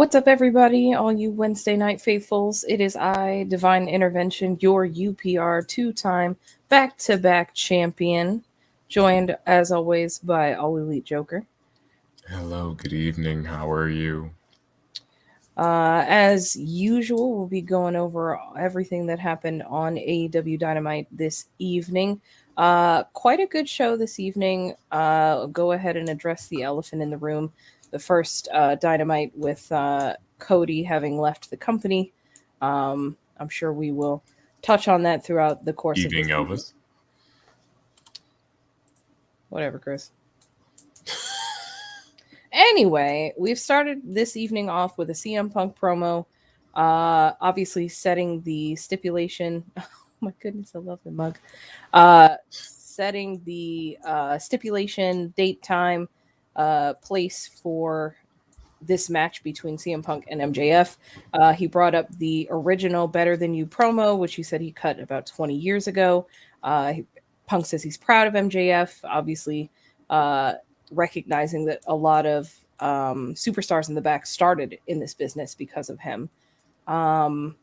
What's up, everybody? All you Wednesday night faithfuls. It is I, Divine Intervention, your UPR two-time back-to-back champion, joined, as always, by All Elite Joker. Hello, good evening. How are you? As usual, we'll be going over everything that happened on AEW Dynamite this evening. Quite a good show this evening. Go ahead and address the elephant in the room. The first Dynamite with Cody having left the company. I'm sure we will touch on that throughout the course of this Evening, evening. Elvis. Whatever, Chris. Anyway, we've started this evening off with a CM Punk promo, obviously setting the stipulation. Oh my goodness, I love the mug. Setting the stipulation, date, time, place for this match between CM Punk and MJF. He brought up the original Better Than You promo, which he said he cut about 20 years ago. Punk says he's proud of MJF, obviously recognizing that a lot of superstars in the back started in this business because of him. Gave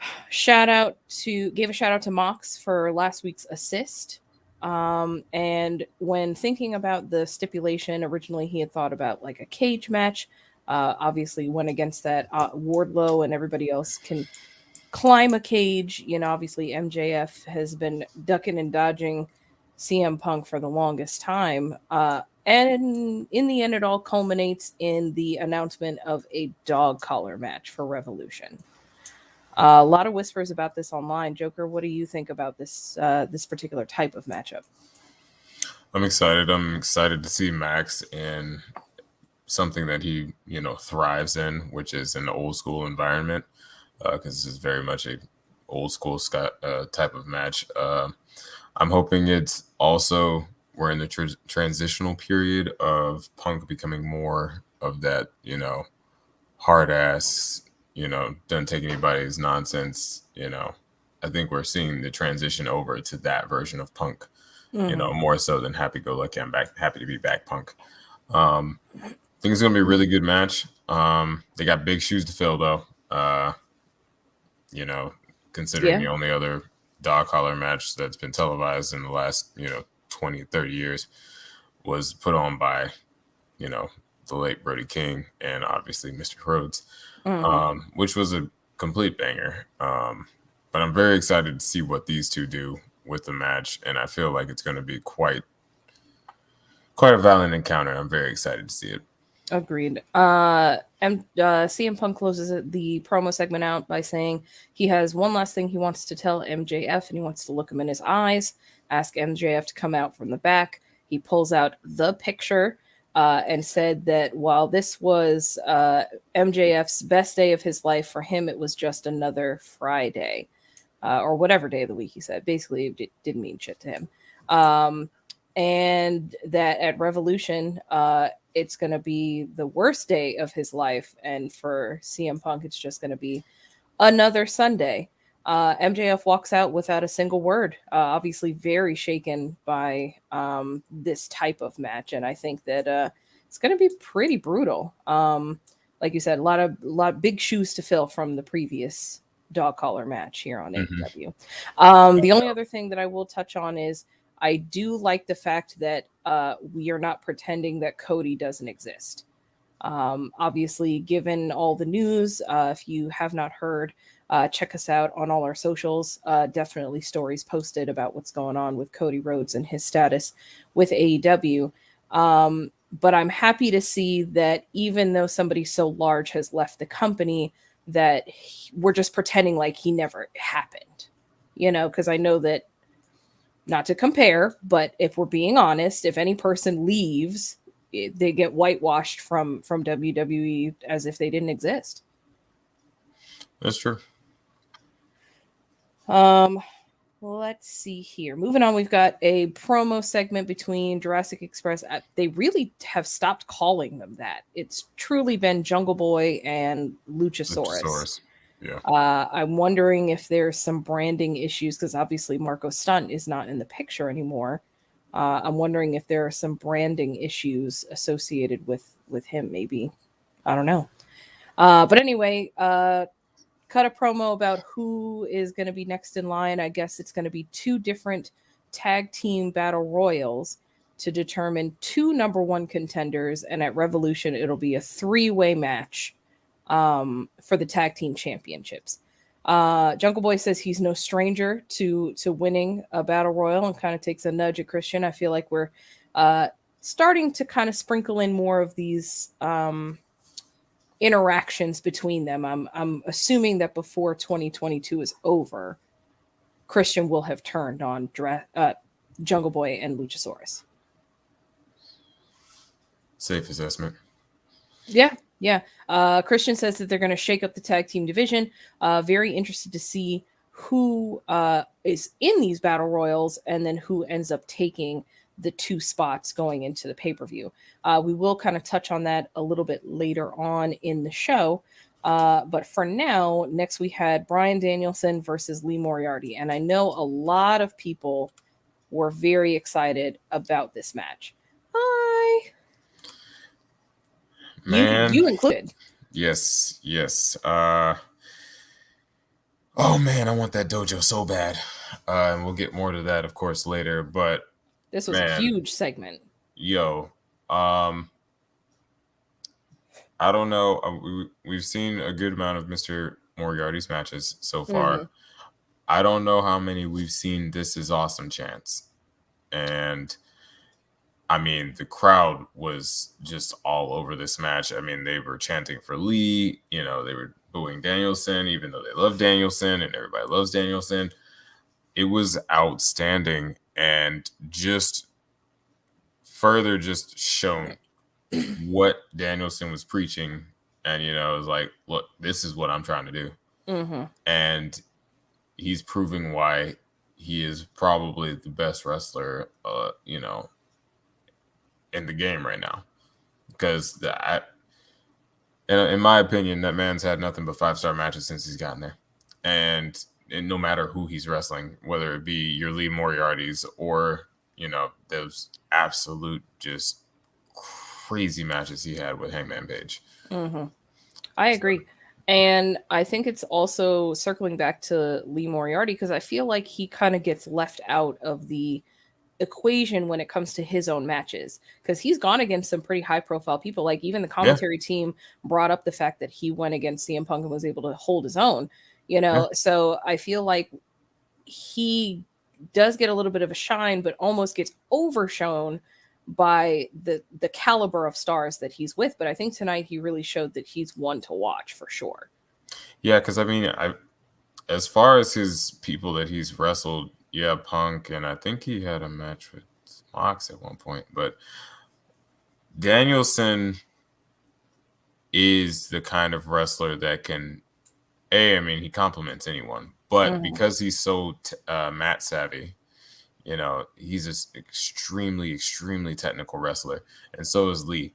a shout out to Mox for last week's assist. And when thinking about the stipulation, originally he had thought about like a cage match. Obviously went against that. Wardlow and everybody else can climb a cage. Obviously MJF has been ducking and dodging CM Punk for the longest time. And in the end, it all culminates in the announcement of a dog collar match for Revolution. A lot of whispers about this online. Joker, what do you think about this particular type of matchup? I'm excited. I'm excited to see Max in something that he, thrives in, which is an old school environment, because this is very much a old school type of match. I'm hoping it's also we're in the transitional period of Punk becoming more of that, hard ass, doesn't take anybody's nonsense. I think we're seeing the transition over to that version of Punk, more so than happy go lucky. I'm back, happy to be back, Punk. I think it's gonna be a really good match. They got big shoes to fill, though. Considering the only other dog collar match that's been televised in the last 20, 30 years was put on by the late Brody King and obviously Mr. Rhodes, which was a complete banger. But I'm very excited to see what these two do with the match, and I feel like it's going to be quite a violent encounter. I'm very excited to see it. Agreed. CM Punk closes the promo segment out by saying he has one last thing he wants to tell MJF, and he wants to look him in his eyes, ask MJF to come out from the back. He pulls out the picture and said that while this was MJF's best day of his life, for him it was just another Friday or whatever day of the week he said. Basically, it didn't mean shit to him. And that at Revolution, it's going to be the worst day of his life. And for CM Punk, it's just going to be another Sunday. MJF walks out without a single word, obviously very shaken by this type of match. And I think that it's going to be pretty brutal. Like you said, a lot of big shoes to fill from the previous dog collar match here on AEW. The only other thing that I will touch on is I do like the fact that we are not pretending that Cody doesn't exist. Obviously, given all the news, if you have not heard, check us out on all our socials. Definitely stories posted about what's going on with Cody Rhodes and his status with AEW. But I'm happy to see that even though somebody so large has left the company, that we're just pretending like he never happened. Because I know that, not to compare, but if we're being honest, if any person leaves, they get whitewashed from WWE as if they didn't exist. That's true. Let's see here. Moving on, we've got a promo segment between Jurassic Express. They really have stopped calling them that. It's truly been Jungle Boy and Luchasaurus. Yeah. I'm wondering if there's some branding issues because obviously Marco Stunt is not in the picture anymore. I'm wondering if there are some branding issues associated with him. Maybe, I don't know. But anyway, cut a promo about who is going to be next in line. I guess it's going to be 2 different tag team battle royals to determine 2 number 1 contenders, and at Revolution it'll be a 3-way match for the tag team championships. Jungle Boy says he's no stranger to winning a battle royal, and kind of takes a nudge at Christian. I feel like we're starting to kind of sprinkle in more of these interactions between them. I'm assuming that before 2022 is over, Christian will have turned on Jungle Boy and Luchasaurus. Safe assessment. Yeah. Christian says that they're going to shake up the tag team division. Very interested to see who is in these battle royals, and then who ends up taking the 2 spots going into the pay-per-view. We will kind of touch on that a little bit later on in the show. But for now, next we had Bryan Danielson versus Lee Moriarty. And I know a lot of people were very excited about this match. Hi. Man. You included. Yes. Oh man, I want that dojo so bad. And we'll get more to that, of course, later. But this was a huge segment. Yo, I don't know. We've seen a good amount of Mr. Moriarty's matches so far. Mm-hmm. I don't know how many we've seen "This is awesome" chants. And I mean, the crowd was just all over this match. I mean, they were chanting for Lee. You know, they were booing Danielson, even though they love Danielson and everybody loves Danielson. It was outstanding, and just further just shown what Danielson was preaching. And, you know, it was like, look, this is what I'm trying to do. Mm-hmm. And he's proving why he is probably the best wrestler, you know, in the game right now. Because in my opinion, that man's had nothing but 5-star matches since he's gotten there. And no matter who he's wrestling, whether it be your Lee Moriarty's or, you know, those absolute just crazy matches he had with Hangman Page. Mm-hmm. I agree. And I think it's also circling back to Lee Moriarty, because I feel like he kind of gets left out of the equation when it comes to his own matches, because he's gone against some pretty high profile people. Like even the commentary team brought up the fact that he went against CM Punk and was able to hold his own, you know. So I feel like he does get a little bit of a shine, but almost gets overshown by the caliber of stars that he's with. But I think tonight he really showed that he's one to watch for sure. Yeah, because I mean, as far as his people that he's wrestled, yeah, Punk, and I think he had a match with Mox at one point. But Danielson is the kind of wrestler that can, I mean, he compliments anyone. But because he's so mat savvy, you know, he's an extremely, extremely technical wrestler. And so is Lee.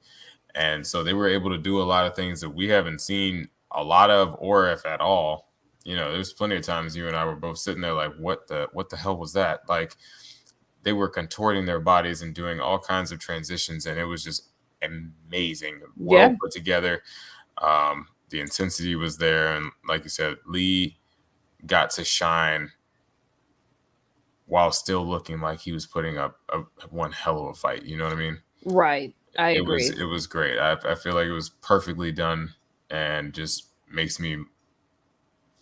And so they were able to do a lot of things that we haven't seen a lot of, or if at all. You know, there's plenty of times you and I were both sitting there like, what the hell was that? Like, they were contorting their bodies and doing all kinds of transitions, and it was just amazing. Well put together. The intensity was there, and like you said, Lee got to shine while still looking like he was putting up one hell of a fight. You know what I mean? Right. I agree. It was great. I feel like it was perfectly done, and just makes me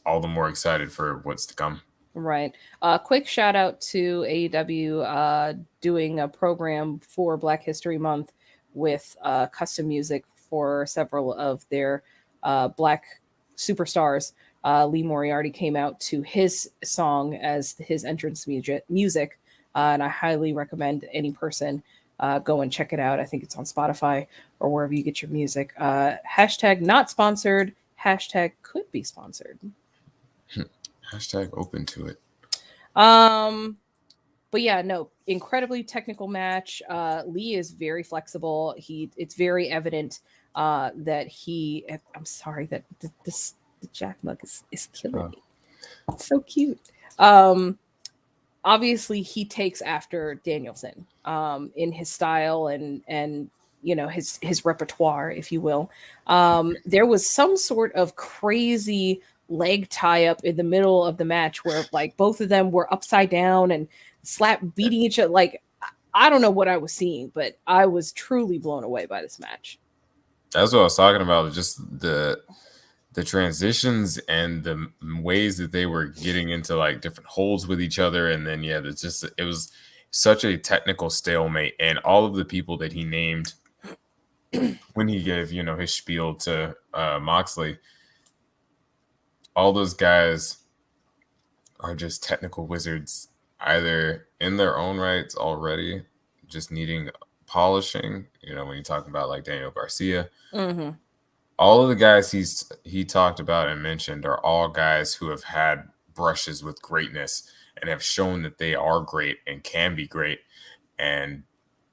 all the more excited for what's to come. Right. Quick shout out to AEW doing a program for Black History Month with custom music for several of their Black superstars. Lee Moriarty came out to his song as his entrance music, and I highly recommend any person go and check it out. I think it's on Spotify or wherever you get your music. Hashtag not sponsored. Hashtag could be sponsored. Hashtag open to it. But yeah, no, incredibly technical match. Lee is very flexible. It's very evident that he. I'm sorry that the Jack mug is killing me. It's so cute. Obviously he takes after Danielson in his style and his repertoire, if you will. There was some sort of crazy leg tie up in the middle of the match where like both of them were upside down and beating each other. Like, I don't know what I was seeing, but I was truly blown away by this match. That's what I was talking about. Just the transitions and the ways that they were getting into like different holds with each other. And then, it was such a technical stalemate. And all of the people that he named when he gave, his spiel to Moxley, all those guys are just technical wizards, either in their own rights already, just needing polishing. When you talk about like Daniel Garcia, all of the guys he talked about and mentioned are all guys who have had brushes with greatness and have shown that they are great and can be great. And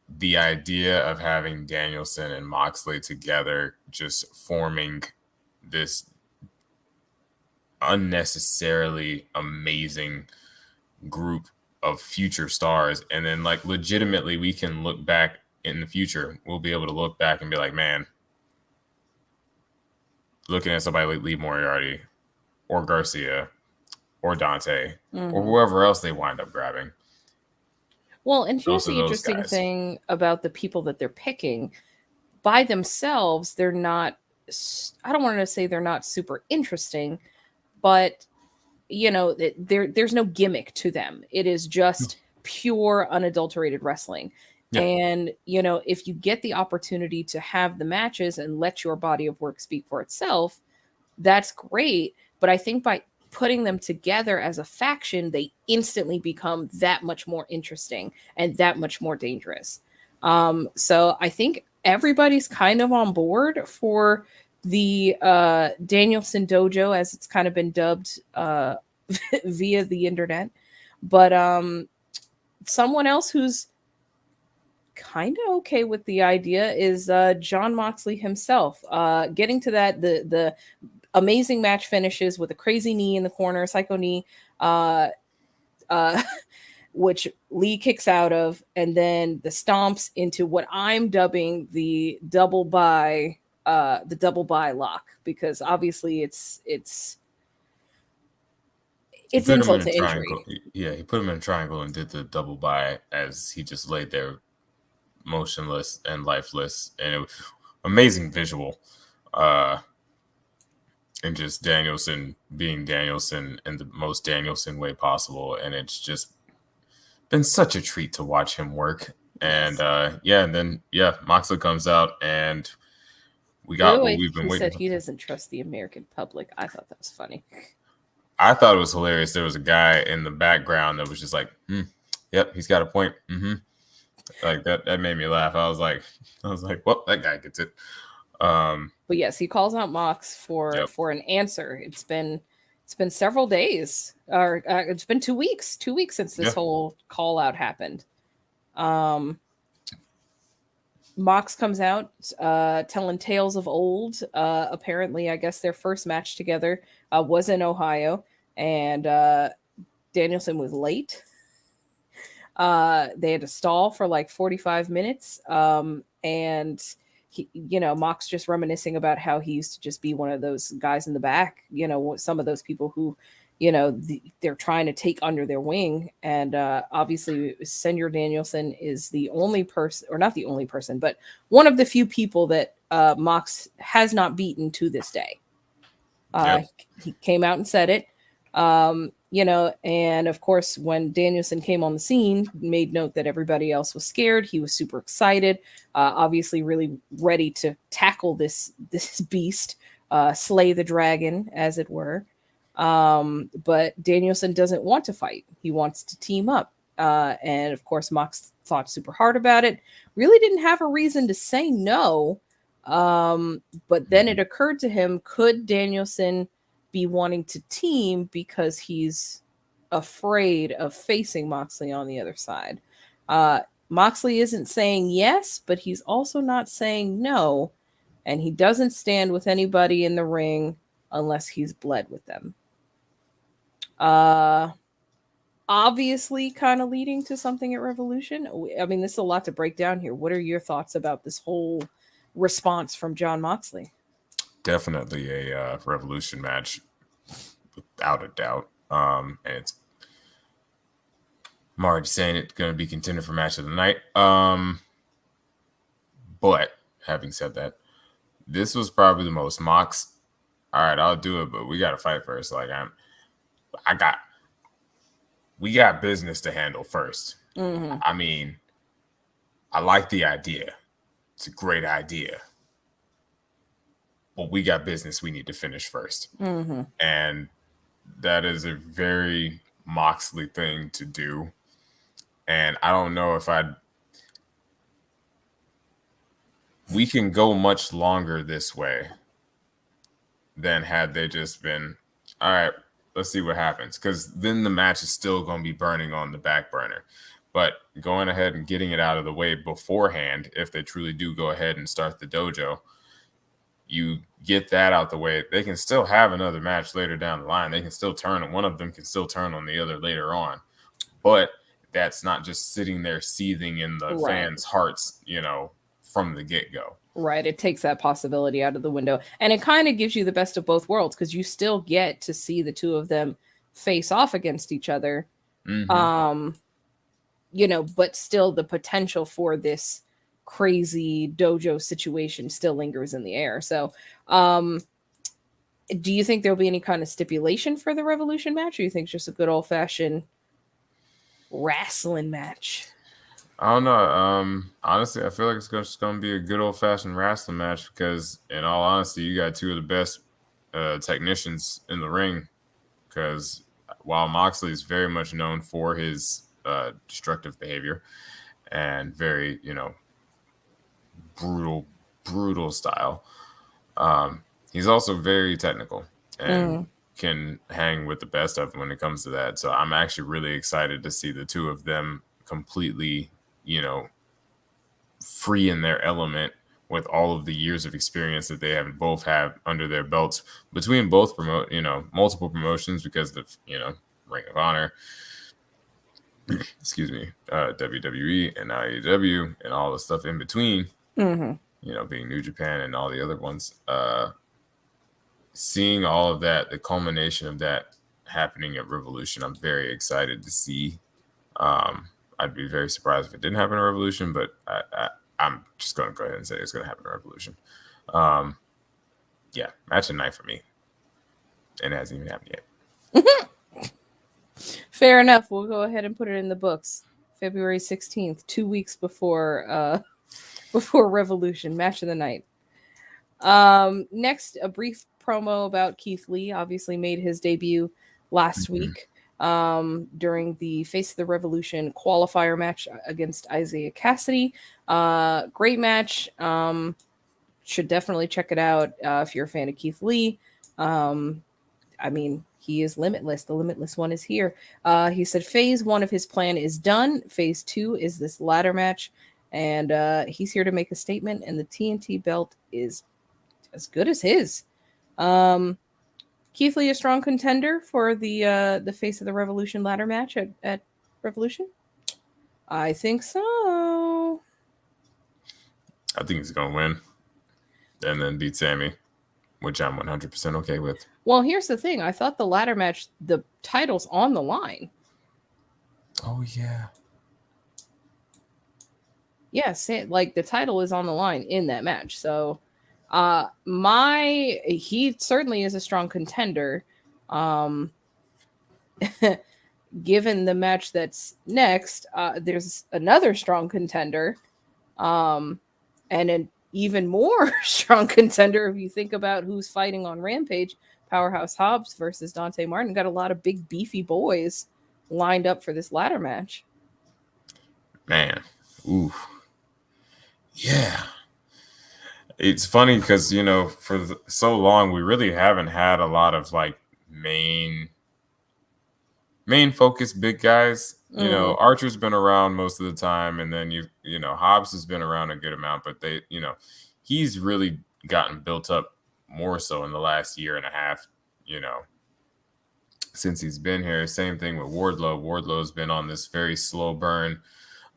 the idea of having Danielson and Moxley together, just forming this unnecessarily amazing group of future stars, and then like legitimately we can look back in the future, we'll be able to look back and be like, man, looking at somebody like Lee Moriarty or Garcia or Dante or whoever else they wind up grabbing. Well, and here's the interesting thing about the people that they're picking. By themselves, they're not, I don't want to say they're not super interesting, but there's no gimmick to them. It is just pure unadulterated wrestling. Yeah. And, if you get the opportunity to have the matches and let your body of work speak for itself, that's great. But I think by putting them together as a faction, they instantly become that much more interesting and that much more dangerous. So I think everybody's kind of on board for the Danielson Dojo, as it's kind of been dubbed via the internet. But someone else who's kind of okay with the idea is Jon Moxley himself. Getting to that, the amazing match finishes with a crazy knee in the corner, psycho knee, which Lee kicks out of, and then the stomps into what I'm dubbing the double by lock, because obviously it's insult to injury. Yeah, he put him in a triangle and did the double by as he just laid there motionless and lifeless, and it was amazing visual. And just Danielson being Danielson in the most Danielson way possible, and it's just been such a treat to watch him work. And and then Moxley comes out, and we got what we've been waiting for. He doesn't trust the American public. I thought that was funny. I thought it was hilarious. There was a guy in the background that was just like, yep, he's got a point. Like that made me laugh. I was like, well, that guy gets it. But yes, he calls out Mox for an answer. It's been several days, or it's been 2 weeks. 2 weeks since this whole call out happened. Mox comes out telling tales of old. Apparently, I guess their first match together was in Ohio, and Danielson was late. They had to stall for like 45 minutes. And he, Mox just reminiscing about how he used to just be one of those guys in the back, some of those people who, they're trying to take under their wing. And obviously Senor Danielson is the only person, or not the only person, but one of the few people that Mox has not beaten to this day. He came out and said it. And of course, when Danielson came on the scene, made note that everybody else was scared. He was super excited, obviously really ready to tackle this beast, slay the dragon, as it were. But Danielson doesn't want to fight. He wants to team up. And of course, Mox thought super hard about it. Really didn't have a reason to say no. But then it occurred to him, could Danielson be wanting to team because he's afraid of facing Moxley on the other side? Moxley isn't saying yes, but he's also not saying no. And he doesn't stand with anybody in the ring unless he's bled with them. obviously kind of leading to something at Revolution. I mean, this is a lot to break down here. What are your thoughts about this whole response from Jon Moxley? Definitely a Revolution match, without a doubt. And I'm already saying it's going to be contender for match of the night. But having said that, this was probably the most Mox. All right, I'll do it, but we got to fight first. Like we got business to handle first. Mm-hmm. I mean, I like the idea. It's a great idea. But we got business we need to finish first. Mm-hmm. And that is a very Moxley thing to do. And I don't know if we can go much longer this way than had they just been, all right, let's see what happens. Because then the match is still going to be burning on the back burner. But going ahead and getting it out of the way beforehand, if they truly do go ahead and start the dojo, you get that out the way. They can still have another match later down the line. They can still turn. One of them can still turn on the other later on. But that's not just sitting there seething in the fans' hearts, from the get-go. Right. It takes that possibility out of the window. And it kind of gives you the best of both worlds because you still get to see the two of them face off against each other. Mm-hmm. But still the potential for this crazy dojo situation still lingers in the air. So, do you think there'll be any kind of stipulation for the Revolution match? Or you think it's just a good old-fashioned wrestling match? I don't know. Honestly, I feel like it's just going to be a good old-fashioned wrestling match because, in all honesty, you got two of the best technicians in the ring. Because while Moxley is very much known for his destructive behavior and very, brutal style, he's also very technical and can hang with the best of them when it comes to that. So I'm actually really excited to see the two of them completely, free in their element with all of the years of experience that they have both have under their belts between both multiple promotions because of, Ring of Honor, excuse me, WWE and AEW and all the stuff in between, being New Japan and all the other ones. Seeing all of that, the culmination of that happening at Revolution, I'm very excited to see. I'd be very surprised if it didn't happen at Revolution, but I'm just going to go ahead and say it's going to happen at Revolution. Yeah, match of the night for me. And it hasn't even happened yet. Fair enough. We'll go ahead and put it in the books. February 16th, 2 weeks before Revolution, match of the night. Next, a brief promo about Keith Lee. Obviously made his debut last week during the Face of the Revolution qualifier match against Isaiah Cassidy. Great match. Should definitely check it out if you're a fan of Keith Lee. I mean, he is limitless. The limitless one is here. He said phase 1 of his plan is done. Phase 2 is this ladder match. And he's here to make a statement. And the TNT belt is as good as his. Keith Lee, a strong contender for the Face of the Revolution ladder match at Revolution? I think so. I think he's going to win and then beat Sammy, which I'm 100% okay with. Well, here's the thing. I thought the ladder match, the title's on the line. Oh, yeah. Yes, like the title is on the line in that match. So he certainly is a strong contender. Given the match that's next, there's another strong contender. And an even more strong contender if you think about who's fighting on Rampage. Powerhouse Hobbs versus Dante Martin. Got a lot of big beefy boys lined up for this ladder match. Man. Ooh. Yeah. It's funny because, for so long, we really haven't had a lot of like main focus big guys. Archer's been around most of the time. And then, Hobbs has been around a good amount, but he's really gotten built up more so in the last year and a half, since he's been here. Same thing with Wardlow. Wardlow's been on this very slow burn,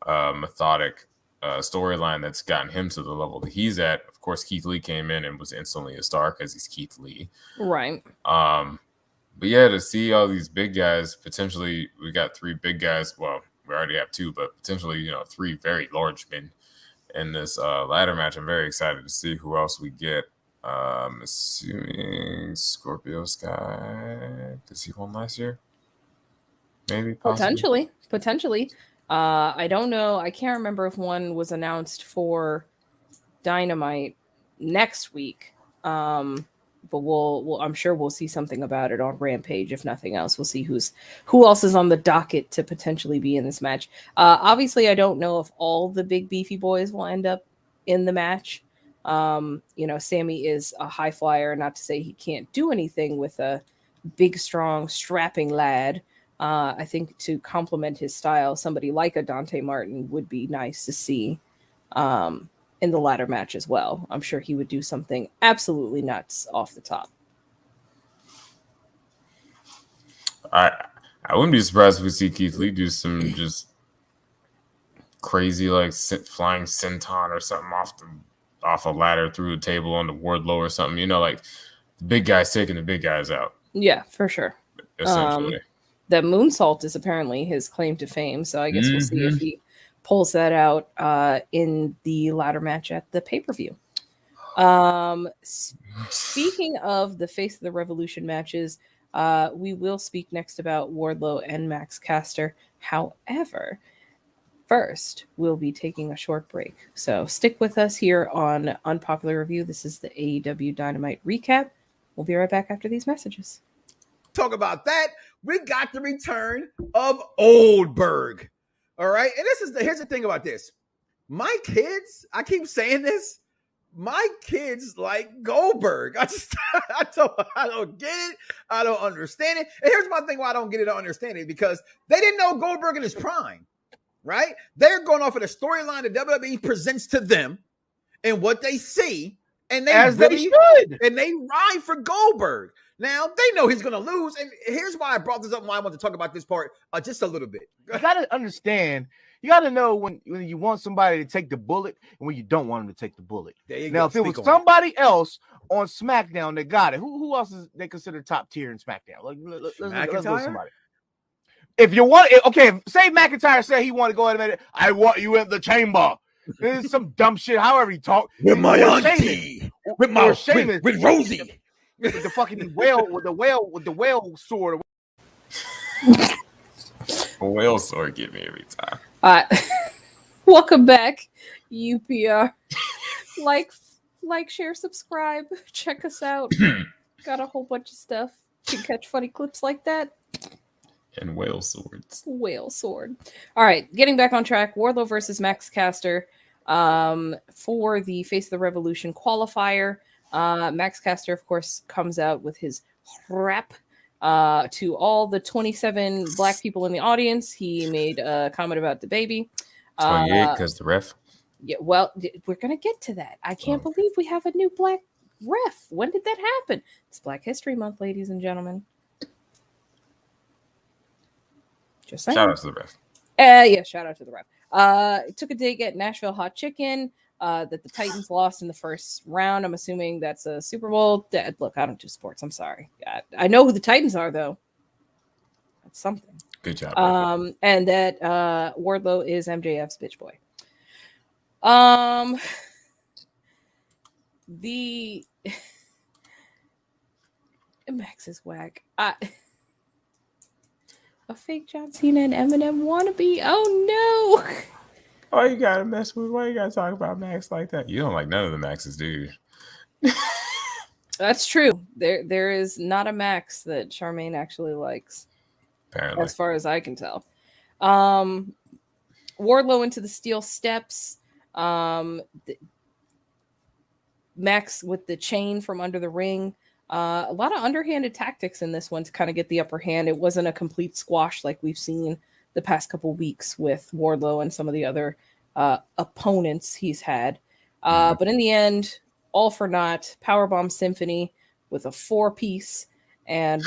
methodic storyline that's gotten him to the level that he's at. Of course, Keith Lee came in and was instantly a star because he's Keith Lee. Right. But yeah, to see all these big guys, potentially we got 3 big guys. Well, we already have 2, but potentially, 3 very large men in this ladder match. I'm very excited to see who else we get. Assuming Scorpio Sky, did he won last year? Maybe, possibly. Potentially. I don't know. I can't remember if one was announced for Dynamite next week. But we'll I'm sure we'll see something about it on Rampage. If nothing else, we'll see who else is on the docket to potentially be in this match. Obviously, I don't know if all the big beefy boys will end up in the match. Sammy is a high flyer, not to say he can't do anything with a big, strong, strapping lad. I think to complement his style, somebody like a Dante Martin would be nice to see in the ladder match as well. I'm sure he would do something absolutely nuts off the top. I wouldn't be surprised if we see Keith Lee do some just crazy like flying senton or something off a ladder through a table on the Wardlow or something. Like the big guys taking the big guys out. Yeah, for sure. Essentially. The moonsault is apparently his claim to fame, so I guess we'll see if he pulls that out in the ladder match at the pay-per-view. Speaking of the Face of the Revolution matches, we will speak next about Wardlow and Max Caster. However, first, we'll be taking a short break. So stick with us here on Unpopular Review. This is the AEW Dynamite Recap. We'll be right back after these messages. Talk about that. We got the return of Oldberg. All right. And here's the thing about this. My kids, I keep saying this, my kids like Goldberg. I don't get it. I don't understand it. And here's my thing why I don't get it or understand it, because they didn't know Goldberg in his prime, right? They're going off of the storyline that WWE presents to them and what they see, and they should. And they ride for Goldberg. Now, they know he's going to lose, and here's why I brought this up and why I want to talk about this part just a little bit. You got to understand, you got to know when you want somebody to take the bullet and when you don't want them to take the bullet. Now, if it was somebody else on SmackDown that got it, who else is they consider top tier in SmackDown? Let's go with somebody. If you want, say McIntyre said he wanted to go ahead and I want you in the chamber. This is some dumb shit, however he talked. With my auntie. With Rosie. With the fucking whale, with the whale sword. A whale sword get me every time. Welcome back, UPR. Like, share, subscribe, check us out. Got a whole bunch of stuff. You can catch funny clips like that. And whale swords. Whale sword. All right, getting back on track. Warlow versus Max Caster for the Face of the Revolution qualifier. Max Caster, of course, comes out with his rap to all the 27 black people in the audience. He made a comment about the baby. 28 because the ref. Yeah, well, we're going to get to that. I can't believe we have a new black ref. When did that happen? It's Black History Month, ladies and gentlemen. Just saying. Shout out to the ref. Yeah, shout out to the ref. It took a dig at Nashville Hot Chicken. That the Titans lost in the first round. I'm assuming that's a Super Bowl. Look, I don't do sports. I'm sorry. I know who the Titans are, though. That's something. Good job. And that Wardlow is MJF's bitch boy. The Max is whack. A fake John Cena and Eminem wannabe. Oh no. Why you gotta mess with? Why you gotta talk about Max like that? You don't like none of the Maxes, do you? That's true. There is not a Max that Charmaine actually likes. Apparently. As far as I can tell. Wardlow into the steel steps. Max with the chain from under the ring. A lot of underhanded tactics in this one to kind of get the upper hand. It wasn't a complete squash like we've seen the past couple weeks with Wardlow and some of the other opponents he's had. But in the end, all for naught. Powerbomb Symphony with a 4-piece. And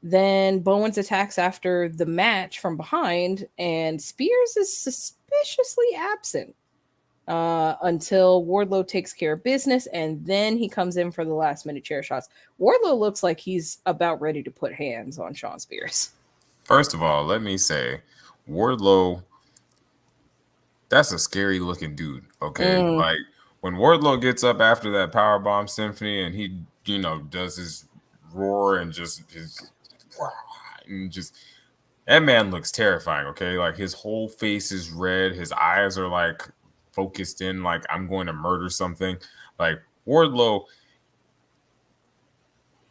Then Bowens attacks after the match from behind, and Spears is suspiciously absent until Wardlow takes care of business, and then he comes in for the last minute chair shots. Wardlow looks like he's about ready to put hands on Shawn Spears. First of all, let me say, Wardlow, that's a scary looking dude. Okay, like when Wardlow gets up after that powerbomb symphony and he, does his roar and just that man looks terrifying. Okay, like his whole face is red, his eyes are like focused in, like I'm going to murder something. Like Wardlow,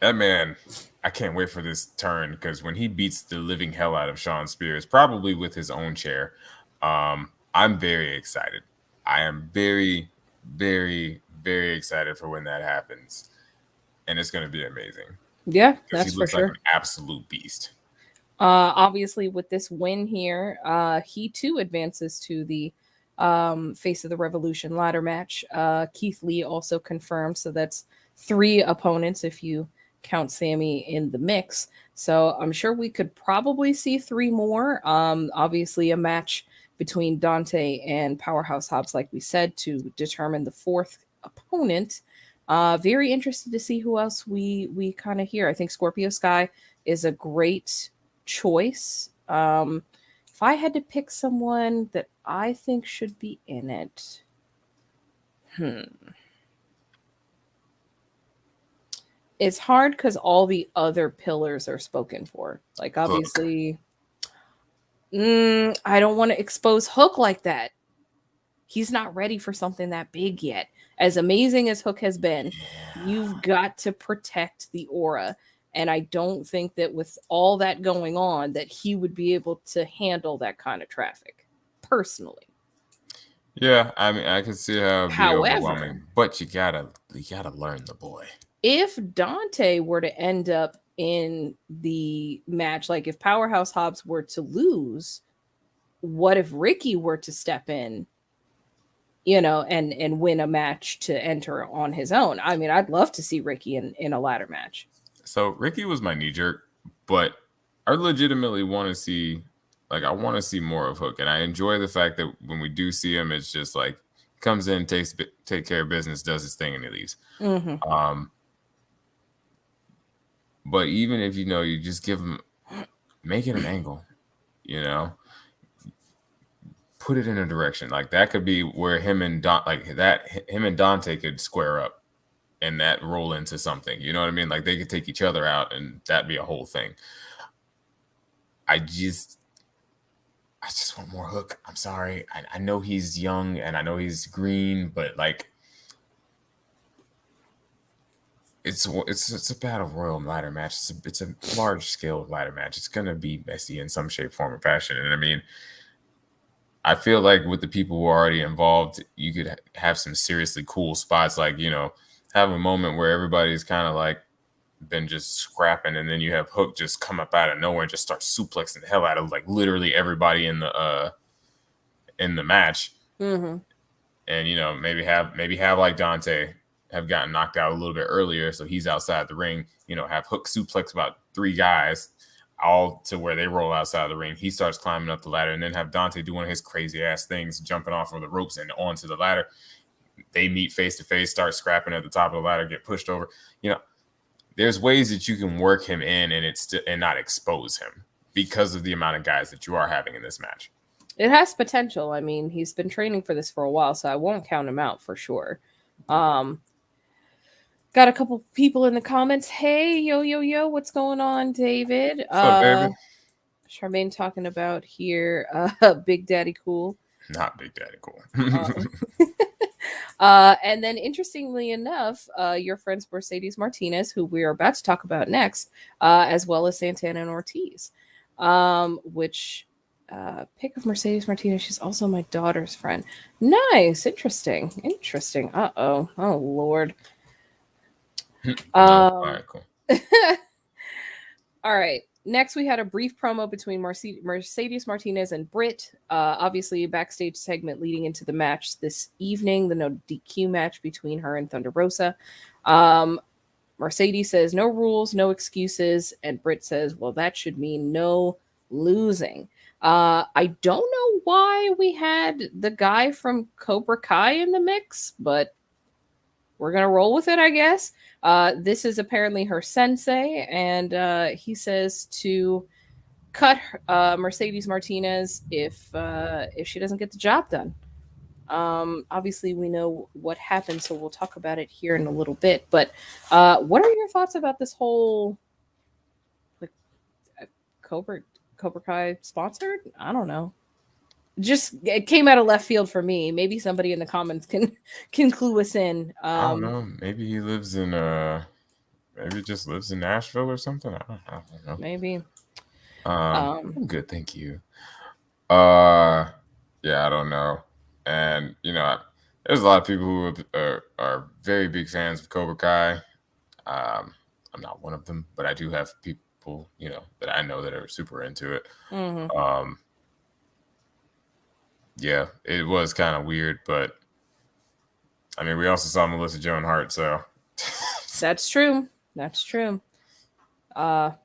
that man, I can't wait for this turn, because when he beats the living hell out of Shawn Spears, probably with his own chair, I'm very excited. I am very, very, very excited for when that happens, and it's going to be amazing. Yeah, that's for sure. Like an absolute beast. Obviously, with this win here, he too advances to the Face of the Revolution ladder match. Keith Lee also confirmed, so that's 3 opponents if you count Sammy in the mix. So I'm sure we could probably see 3 more. Obviously, a match between Dante and Powerhouse Hobbs, like we said, to determine the 4th opponent. Very interested to see who else we kind of hear. I think Scorpio Sky is a great choice. If I had to pick someone that I think should be in it, it's hard because all the other pillars are spoken for. Like, obviously, I don't want to expose Hook like that. He's not ready for something that big yet. As amazing as Hook has been, you've got to protect the aura. And I don't think that with all that going on that he would be able to handle that kind of traffic, personally. Yeah, I mean, I can see how it'd be overwhelming, but you gotta learn the boy. If Dante were to end up in the match, like if Powerhouse Hobbs were to lose, what if Ricky were to step in, and win a match to enter on his own? I mean, I'd love to see Ricky in a ladder match. So Ricky was my knee jerk, but I legitimately want to see, I want to see more of Hook, and I enjoy the fact that when we do see him, it's just like comes in, take care of business, does his thing, and he leaves. But even if you just give him, make it an angle, put it in a direction like that could be where him and Dante could square up. And that roll into something, you know what I mean? Like they could take each other out, and that'd be a whole thing. I just want more Hook. I'm sorry. I know he's young and I know he's green, but it's a battle royal ladder match. It's a large scale ladder match. It's gonna be messy in some shape, form, or fashion. And I mean, I feel like with the people who are already involved, you could have some seriously cool spots, have a moment where everybody's kind of been just scrapping, and then you have Hook just come up out of nowhere and just start suplexing the hell out of literally everybody in the match. And maybe have like Dante have gotten knocked out a little bit earlier, so he's outside the ring. Have Hook suplex about 3 guys, all to where they roll outside the ring. He starts climbing up the ladder, and then have Dante do one of his crazy ass things, jumping off of the ropes and onto the ladder. They meet face to face, start scrapping at the top of the ladder, get pushed over. There's ways that you can work him in and not expose him because of the amount of guys that you are having in this match. It has potential. I mean, he's been training for this for a while, so I won't count him out for sure. Got a couple people in the comments. Hey, yo, what's going on, David? What's up, David? Charmaine talking about here, Big Daddy Cool. Not Big Daddy Cool. And then, interestingly enough, your friends Mercedes Martinez, who we are about to talk about next, as well as Santana and Ortiz, which pick of Mercedes Martinez. She's also my daughter's friend. Nice. Interesting. Oh, Lord. All right, cool. All right. Next, we had a brief promo between Mercedes Martinez and Britt. Obviously, a backstage segment leading into the match this evening, the no DQ match between her and Thunder Rosa. Mercedes says no rules, no excuses. And Britt says, well, that should mean no losing. I don't know why we had the guy from Cobra Kai in the mix, but we're going to roll with it, I guess. This is apparently her sensei, and he says to cut Mercedes Martinez if she doesn't get the job done. Obviously, we know what happened, so we'll talk about it here in a little bit. But what are your thoughts about this whole Cobra Kai sponsored? I don't know. Just it came out of left field for me. Maybe somebody in the comments can clue us in. I don't know. Maybe he lives in maybe just lives in Nashville or something. I don't know. Maybe. I'm good, thank you. Yeah, I don't know. And there's a lot of people who are very big fans of Cobra Kai. I'm not one of them, but I do have people that I know that are super into it. Mm-hmm. Yeah, it was kind of weird, but I mean, we also saw Melissa Joan Hart, so that's true. All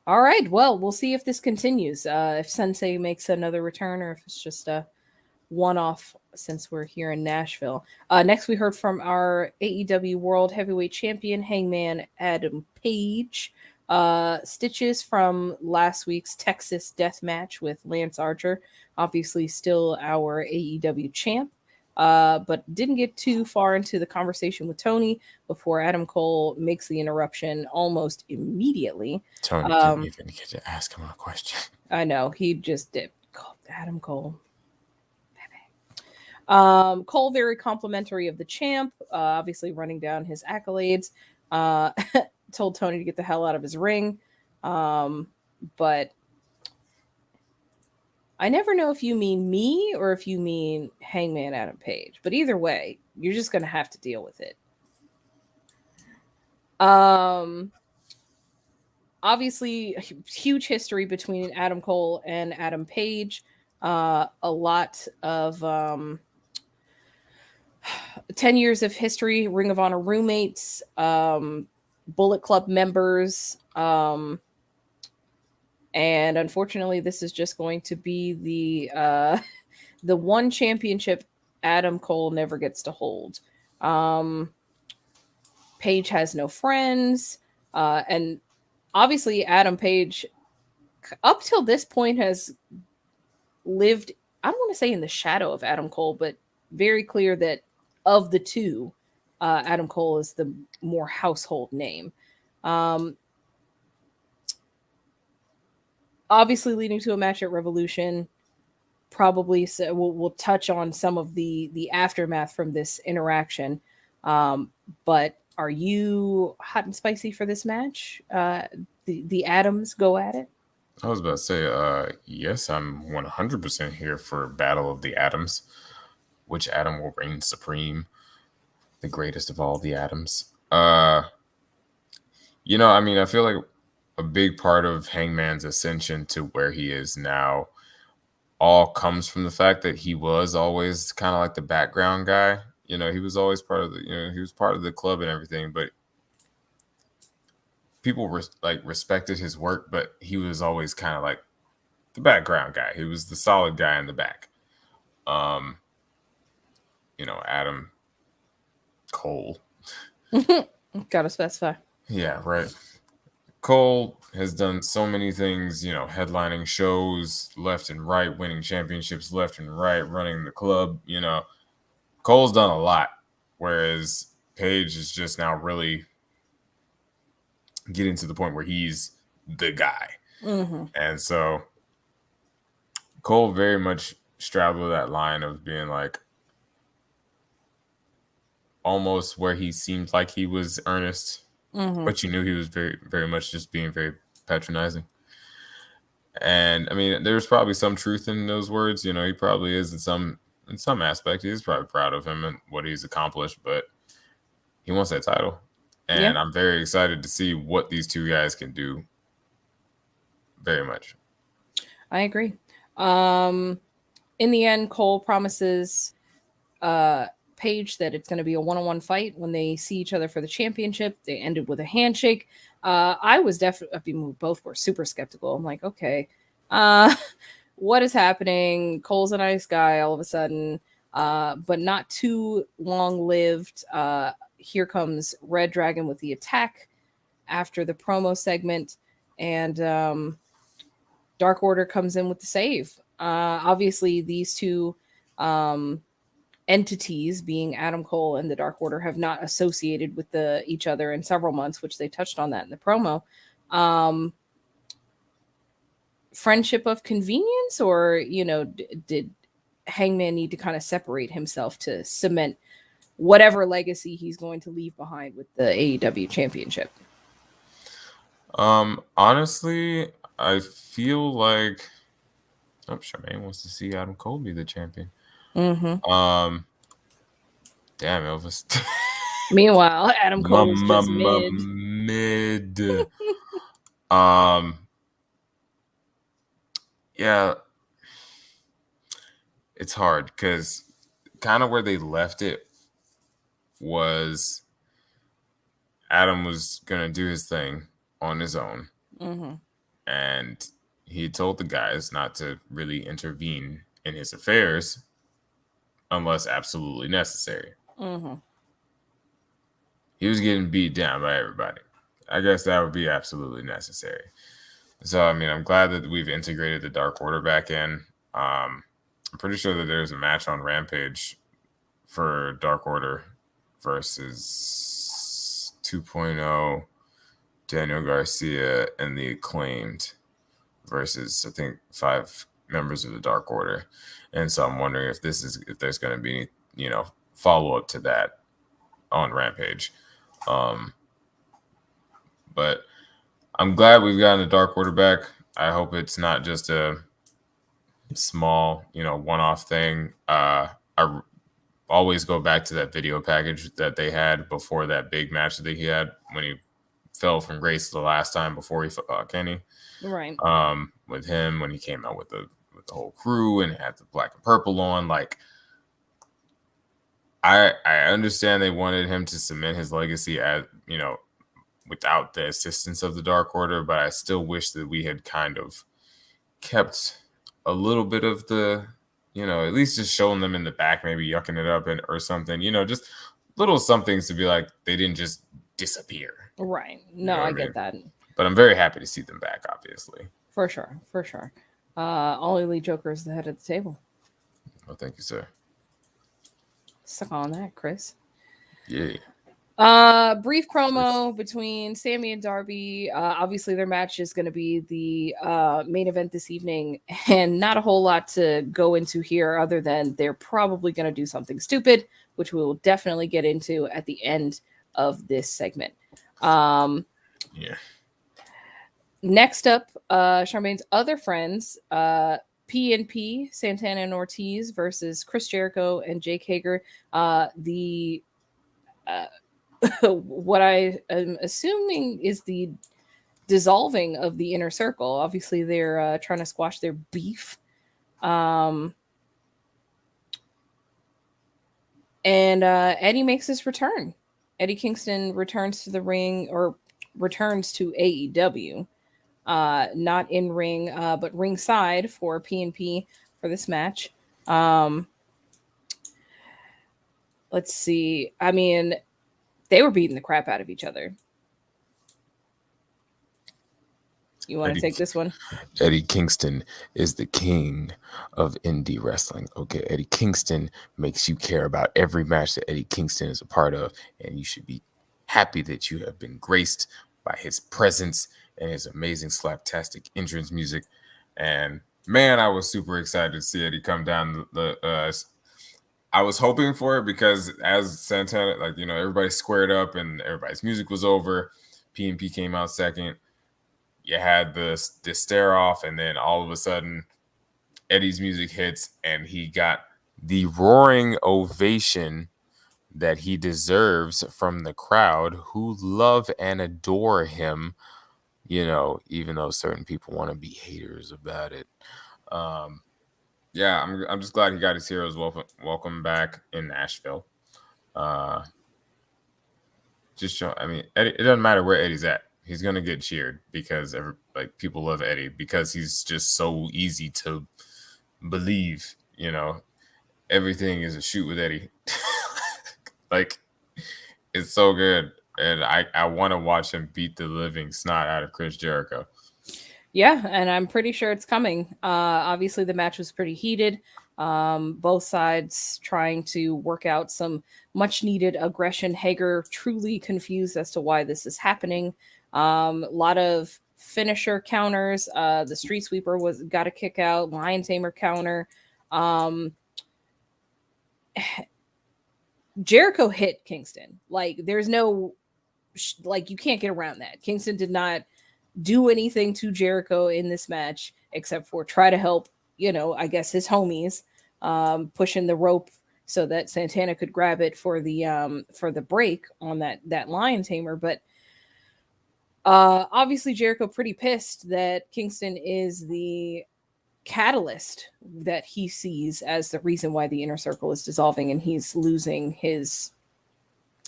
right, well, we'll see if this continues. If Sensei makes another return, or if it's just a one-off since we're here in Nashville. Next, we heard from our AEW World Heavyweight Champion, Hangman Adam Page. Stitches from last week's Texas Death Match with Lance Archer. Obviously still our AEW champ, but didn't get too far into the conversation with Tony before Adam Cole makes the interruption almost immediately. Tony didn't even get to ask him a question. I know, he just did. Adam Cole. Cole very complimentary of the champ, obviously running down his accolades. Told Tony to get the hell out of his ring. But I never know if you mean me or if you mean Hangman Adam Page. But either way, you're just going to have to deal with it. Obviously, huge history between Adam Cole and Adam Page. A lot of 10 years of history, Ring of Honor roommates, Bullet Club members, and unfortunately, this is just going to be the one championship Adam Cole never gets to hold. Page has no friends, and obviously, Adam Page, up till this point, has lived, I don't want to say in the shadow of Adam Cole, but very clear that of the two, Adam Cole is the more household name. Obviously leading to a match at Revolution. Probably we'll touch on some of the aftermath from this interaction. But are you hot and spicy for this match? The Adams go at it? I was about to say, yes, I'm 100% here for Battle of the Atoms. Which Adam will reign supreme? The greatest of all the Adams. I mean, I feel like a big part of Hangman's ascension to where he is now all comes from the fact that he was always kind of like the background guy. He was always part of he was part of the club and everything, but people respected his work, but he was always kind of like the background guy. He was the solid guy in the back. Adam Cole. Gotta specify. Yeah, right. Cole has done so many things, headlining shows left and right, winning championships left and right, running the club. Cole's done a lot, whereas Page is just now really getting to the point where he's the guy. Mm-hmm. And so Cole very much straddled that line of being like almost where he seemed like he was earnest, but you knew he was very, very much just being very patronizing. And I mean, there's probably some truth in those words. He probably is in some aspect. He's probably proud of him and what he's accomplished, but he wants that title. And I'm very excited to see what these two guys can do. Very much. I agree. In the end, Cole promises page that it's going to be a one-on-one fight when they see each other for the championship. They ended with a handshake. I was definitely, I mean, we both were super skeptical. I'm like, okay, what is happening? Cole's a nice guy all of a sudden, but not too long-lived. Here comes Red Dragon with the attack after the promo segment, and Dark Order comes in with the save. Obviously, these two entities, being Adam Cole and the Dark Order, have not associated with each other in several months, which they touched on that in the promo. Friendship of convenience, or, you know, did Hangman need to kind of separate himself to cement whatever legacy he's going to leave behind with the AEW championship? Honestly, I feel like Charmaine wants to see Adam Cole be the champion. Mm-hmm. Damn, Elvis. Meanwhile, Adam Cole is just mid. Yeah, it's hard because kind of where they left it was Adam was gonna do his thing on his own, and he told the guys not to really intervene in his affairs unless absolutely necessary. He was getting beat down by everybody. I guess that would be absolutely necessary. So, I mean, I'm glad that we've integrated the Dark Order back in. I'm pretty sure that there's a match on Rampage for Dark Order versus 2.0, Daniel Garcia, and the Acclaimed versus, I think, 5 members of the Dark Order. And so I'm wondering if there's going to be, you know, follow up to that on Rampage. But I'm glad we've gotten the Dark Order back. I hope it's not just a small, you know, one-off thing. I always go back to that video package that they had before that big match that he had when he fell from grace the last time before he fought Kenny. Right. With him when he came out with the whole crew and had the black and purple on, like, I understand they wanted him to cement his legacy as, you know, without the assistance of the Dark Order, but I still wish that we had kind of kept a little bit of the, you know, at least just showing them in the back, maybe yucking it up or something, you know, just little somethings to be like, they didn't just disappear. Right. No, I get that. But I'm very happy to see them back, obviously. For sure. Only Lee Joker is the head of the table. Oh, thank you, sir. Suck on that, Chris. Yeah. Brief promo between Sammy and Darby. Obviously, their match is going to be the main event this evening, and not a whole lot to go into here other than they're probably going to do something stupid, which we will definitely get into at the end of this segment. Yeah. Next up, Charmaine's other friends, P&P, Santana and Ortiz versus Chris Jericho and Jake Hager. What I am assuming is the dissolving of the inner circle. Obviously, they're trying to squash their beef. And Eddie makes his return. Eddie Kingston returns to the ring, or returns to AEW. Not in ring, but ringside for P&P for this match. Let's see. I mean, they were beating the crap out of each other. You want to take this one? Eddie Kingston is the king of indie wrestling. Okay, Eddie Kingston makes you care about every match that Eddie Kingston is a part of, and you should be happy that you have been graced by his presence and his amazing slaptastic entrance music. And man, I was super excited to see Eddie come down I was hoping for it because as Santana, like, you know, everybody squared up and everybody's music was over. P&P came out second. You had this stare off, and then all of a sudden Eddie's music hits and he got the roaring ovation that he deserves from the crowd, who love and adore him, you know, even though certain people want to be haters about it. Yeah, I'm just glad he got his heroes welcome back in Nashville. just show. I mean, Eddie, it doesn't matter where Eddie's at. He's gonna get cheered because people love Eddie because he's just so easy to believe. Everything is a shoot with Eddie. Like, it's so good, and I want to watch him beat the living snot out of Chris Jericho. Yeah, and I'm pretty sure it's coming. Obviously, the match was pretty heated. Both sides trying to work out some much needed aggression. Hager truly confused as to why this is happening. A lot of finisher counters. The street sweeper got a kick out. Lion tamer counter. Jericho hit Kingston. Like, there's no you can't get around that. Kingston did not do anything to Jericho in this match except for try to help, I guess his homies pushing the rope so that Santana could grab it for the break on that lion tamer. But obviously Jericho pretty pissed that Kingston is the catalyst that he sees as the reason why the inner circle is dissolving and he's losing his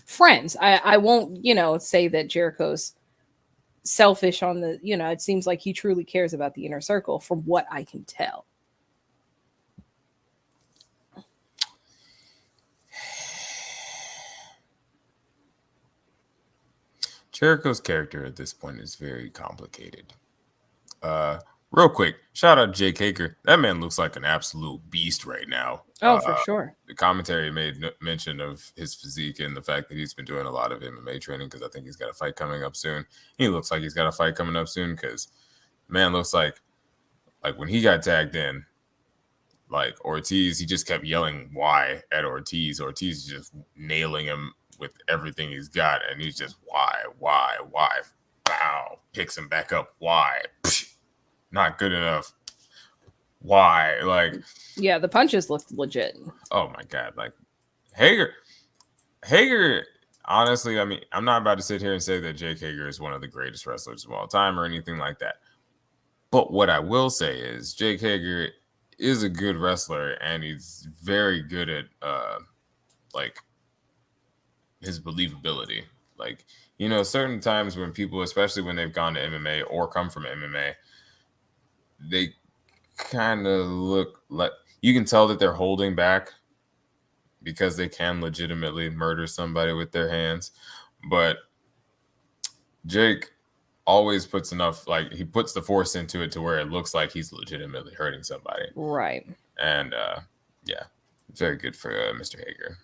friends. I won't, say that Jericho's selfish on the, it seems like he truly cares about the inner circle from what I can tell. Jericho's character at this point is very complicated. Real quick, shout out Jake Haker. That man looks like an absolute beast right now. Oh, for sure. The commentary made mention of his physique and the fact that he's been doing a lot of MMA training because I think he's got a fight coming up soon. He looks like he's got a fight coming up soon because man looks like when he got tagged in, like Ortiz, he just kept yelling why at Ortiz. Ortiz just nailing him with everything he's got, and he's just why? Bow, picks him back up. Why? Not good enough. Why? Like, yeah, the punches looked legit. Oh my god! Like Hager. Honestly, I mean, I'm not about to sit here and say that Jake Hager is one of the greatest wrestlers of all time or anything like that. But what I will say is Jake Hager is a good wrestler, and he's very good at like his believability. Like, certain times when people, especially when they've gone to MMA or come from MMA, they kind of look like you can tell that they're holding back because they can legitimately murder somebody with their hands. But Jake always puts enough, like he puts the force into it to where it looks like he's legitimately hurting somebody. Right. And yeah, very good for Mr. Hager.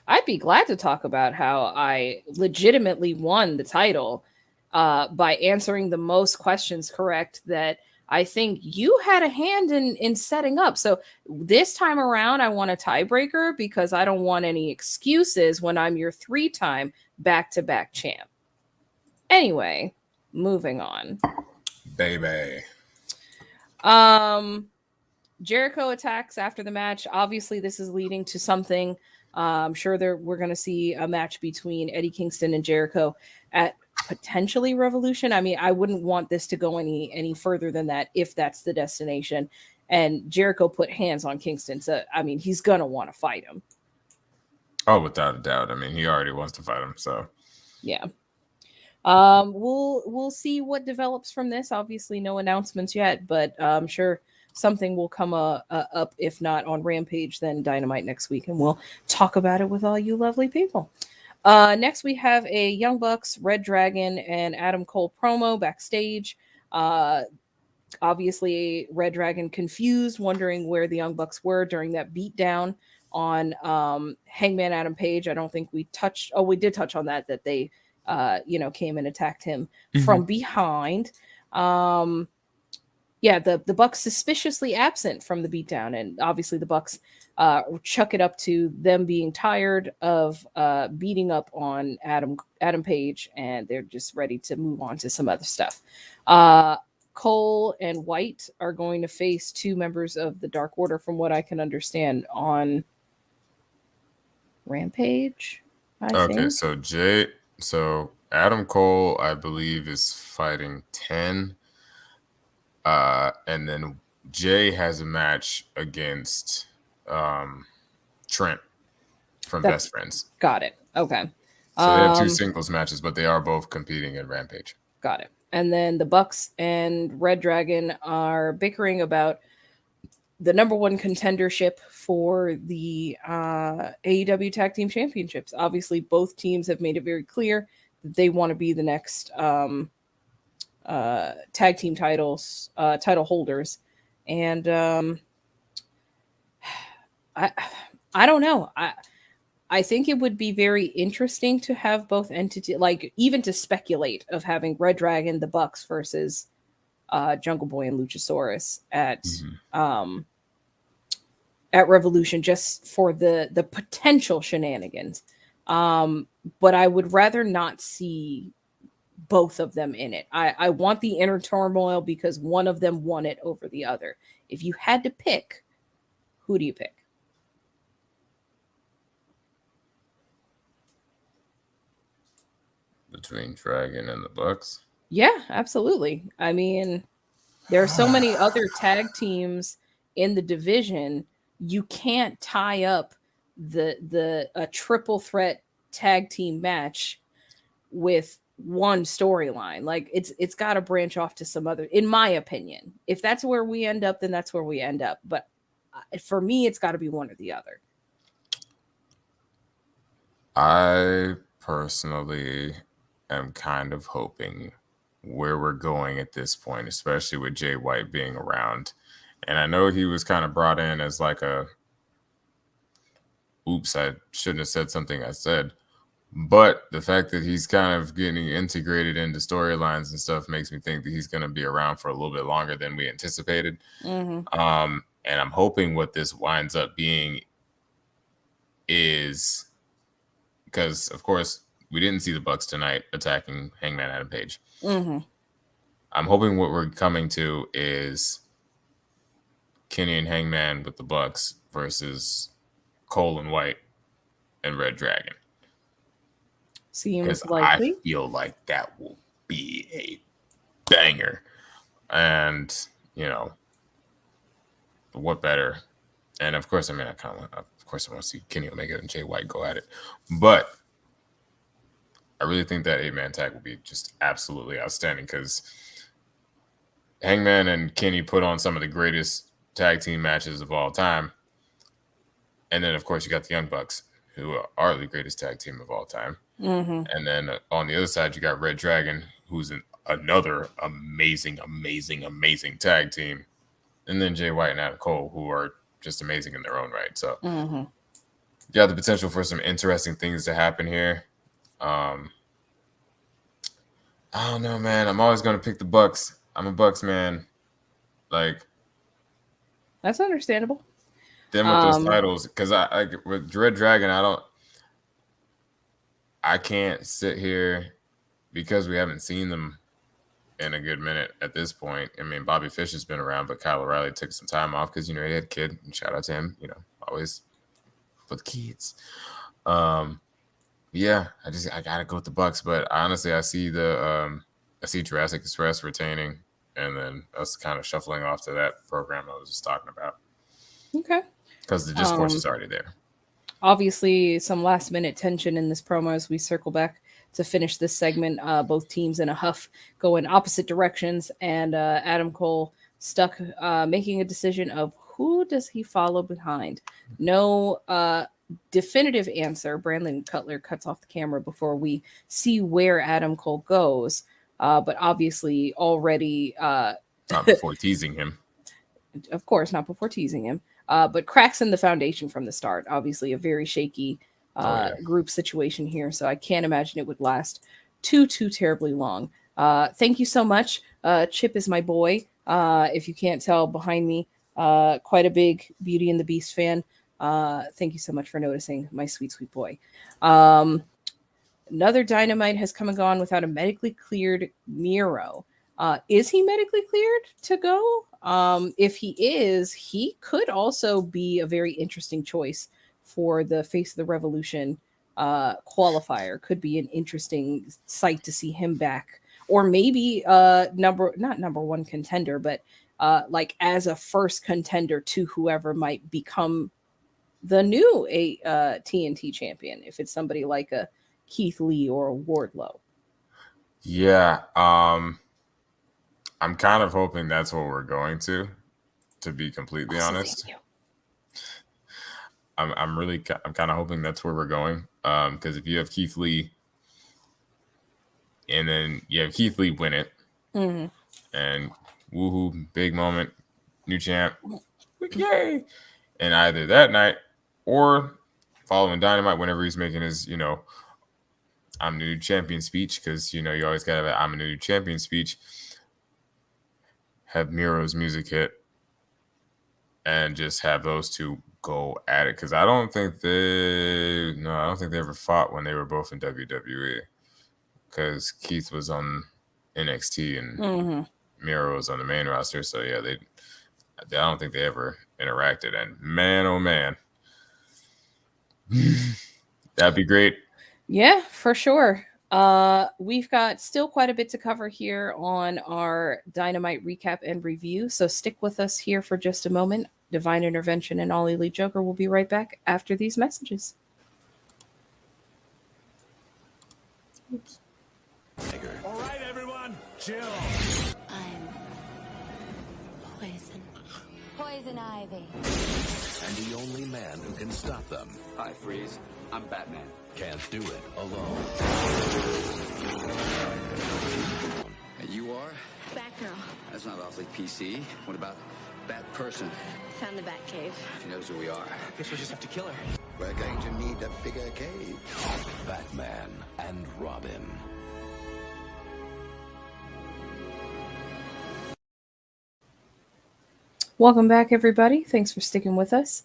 I'd be glad to talk about how I legitimately won the title by answering the most questions correct that I think you had a hand in setting up. So this time around, I want a tiebreaker because I don't want any excuses when I'm your 3-time back-to-back champ. Anyway, moving on. Baby. Jericho attacks after the match. Obviously, this is leading to something. I'm sure we're going to see a match between Eddie Kingston and Jericho at potentially Revolution. I mean, I wouldn't want this to go any further than that if that's the destination. And Jericho put hands on Kingston, so I mean, he's gonna want to fight him. Oh, without a doubt. I mean, he already wants to fight him. So yeah. We'll see what develops from this. Obviously, no announcements yet, but I'm sure something will come up. If not on Rampage, then Dynamite next week, and we'll talk about it with all you lovely people. Next, we have a Young Bucks, Red Dragon, and Adam Cole promo backstage. Obviously, Red Dragon confused, wondering where the Young Bucks were during that beatdown on Hangman Adam Page. I don't think we touched. Oh, we did touch on that they, came and attacked him from behind. Yeah, the Bucks suspiciously absent from the beatdown, and obviously the Bucks chuck it up to them being tired of beating up on Adam Page, and they're just ready to move on to some other stuff. Cole and White are going to face 2 members of the Dark Order, from what I can understand, on Rampage. I think. So Adam Cole, I believe, is fighting 10. And then Jay has a match against Trent. from Best Friends. Got it. Okay. So they have 2 singles matches, but they are both competing at Rampage. Got it. And then the Bucks and Red Dragon are bickering about the number 1 contendership for the AEW Tag Team Championships. Obviously, both teams have made it very clear that they want to be the next tag team title holders. And I don't know. I think it would be very interesting to have both entities, like even to speculate of having Red Dragon, the Bucks versus Jungle Boy and Luchasaurus at Revolution, just for the potential shenanigans. But I would rather not see both of them in it. I want the inner turmoil because one of them won it over the other. If you had to pick, who do you pick? Between Dragon and the Bucks? Yeah, absolutely. I mean, there are so many other tag teams in the division. You can't tie up a triple threat tag team match with one storyline. Like it's got to branch off to some other, in my opinion. If that's where we end up, then that's where we end up. But for me, it's got to be one or the other. I personally am kind of hoping where we're going at this point, especially with Jay White being around. And I know he was kind of brought in as like oops, I shouldn't have said something I said. But the fact that he's kind of getting integrated into storylines and stuff makes me think that he's going to be around for a little bit longer than we anticipated. And I'm hoping what this winds up being is, because of course we didn't see the Bucks tonight attacking Hangman Adam Page. I'm hoping what we're coming to is Kenny and Hangman with the Bucks versus Cole and White and Red Dragon. Seems likely. I feel like that will be a banger. And, you know, what better? And of course, I mean, I want to see Kenny Omega and Jay White go at it. But I really think that 8-man tag will be just absolutely outstanding because Hangman and Kenny put on some of the greatest tag team matches of all time. And then, of course, you got the Young Bucks, who are the greatest tag team of all time. And then on the other side, you got Red Dragon, who's another amazing tag team. And then Jay White and Adam Cole, who are just amazing in their own right. So you got the potential for some interesting things to happen here. I don't know, man. I'm always going to pick the Bucks. I'm a Bucks man. Like, that's understandable. Them with those titles, because I with Red Dragon, I can't sit here because we haven't seen them in a good minute at this point. I mean, Bobby Fish has been around, but Kyle O'Reilly took some time off because, you know, he had a kid. And shout out to him, you know, always for the kids. Yeah, I gotta go with the Bucks, but honestly, I see Jurassic Express retaining, and then us kind of shuffling off to that program I was just talking about. Okay. Because the discourse is already there. Obviously, some last minute tension in this promo as we circle back to finish this segment. Both teams in a huff go in opposite directions, and Adam Cole stuck making a decision of who does he follow behind. No definitive answer. Brandon Cutler cuts off the camera before we see where Adam Cole goes, but obviously already not before teasing him. Of course, not before teasing him. But cracks in the foundation from the start. Obviously, a very shaky group situation here, so I can't imagine it would last too terribly long. Thank you so much. Chip is my boy. If you can't tell behind me, quite a big Beauty and the Beast fan. Thank you so much for noticing, my sweet boy. Another Dynamite has come and gone without a medically cleared Miro. Is he medically cleared to go? If he is, he could also be a very interesting choice for the Face of the Revolution qualifier. Could be an interesting sight to see him back, or maybe not number one contender, but like as a first contender to whoever might become the new TNT champion if it's somebody like a Keith Lee or a Wardlow. Yeah, I'm kind of hoping that's what we're going to be completely honest. I'm kind of hoping that's where we're going. Because if you have Keith Lee, and then you have Keith Lee win it, and woohoo, big moment, new champ, yay! And either that night or following Dynamite, whenever he's making his, I'm the new champion speech, because you always gotta have a I'm a new champion speech. Have Miro's music hit, and just have those two go at it, because I don't think they ever fought when they were both in WWE, because Keith was on NXT and Miro was on the main roster. So yeah, I don't think they ever interacted. And man, oh man, that'd be great. Yeah, for sure. We've got still quite a bit to cover here on our Dynamite recap and review, so stick with us here for just a moment. Divine Intervention and All Elite Joker will be right back after these messages. Oops. All right, everyone, chill. I'm poison. Poison ivy. And the only man who can stop them. Hi, Freeze. I'm Batman. Can't do it alone. And you are? Batgirl. That's not awfully PC. What about Batperson? Found the Batcave. She knows who we are. Guess we just have to kill her. We're going to need a bigger cave. Batman and Robin. Welcome back, everybody. Thanks for sticking with us.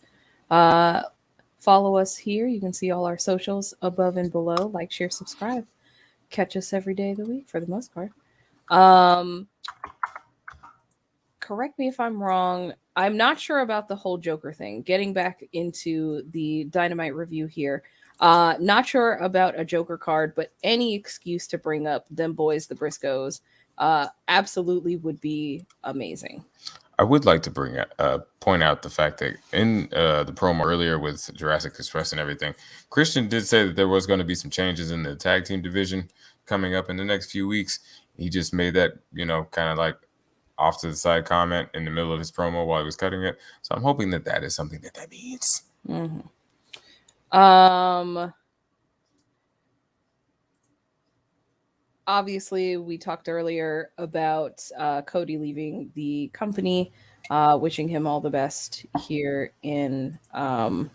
Follow us here. You can see all our socials above and below. Like, share, subscribe. Catch us every day of the week for the most part. Correct me if I'm wrong. I'm not sure about the whole Joker thing. Getting back into the Dynamite review here. Not sure about a Joker card, but any excuse to bring up them boys, the Briscoes, absolutely would be amazing. I would like to point out the fact that in the promo earlier with Jurassic Express and everything, Christian did say that there was going to be some changes in the tag team division coming up in the next few weeks. He just made that, kind of like off to the side comment in the middle of his promo while he was cutting it. So I'm hoping that is something that means. Obviously, we talked earlier about Cody leaving the company, wishing him all the best here in all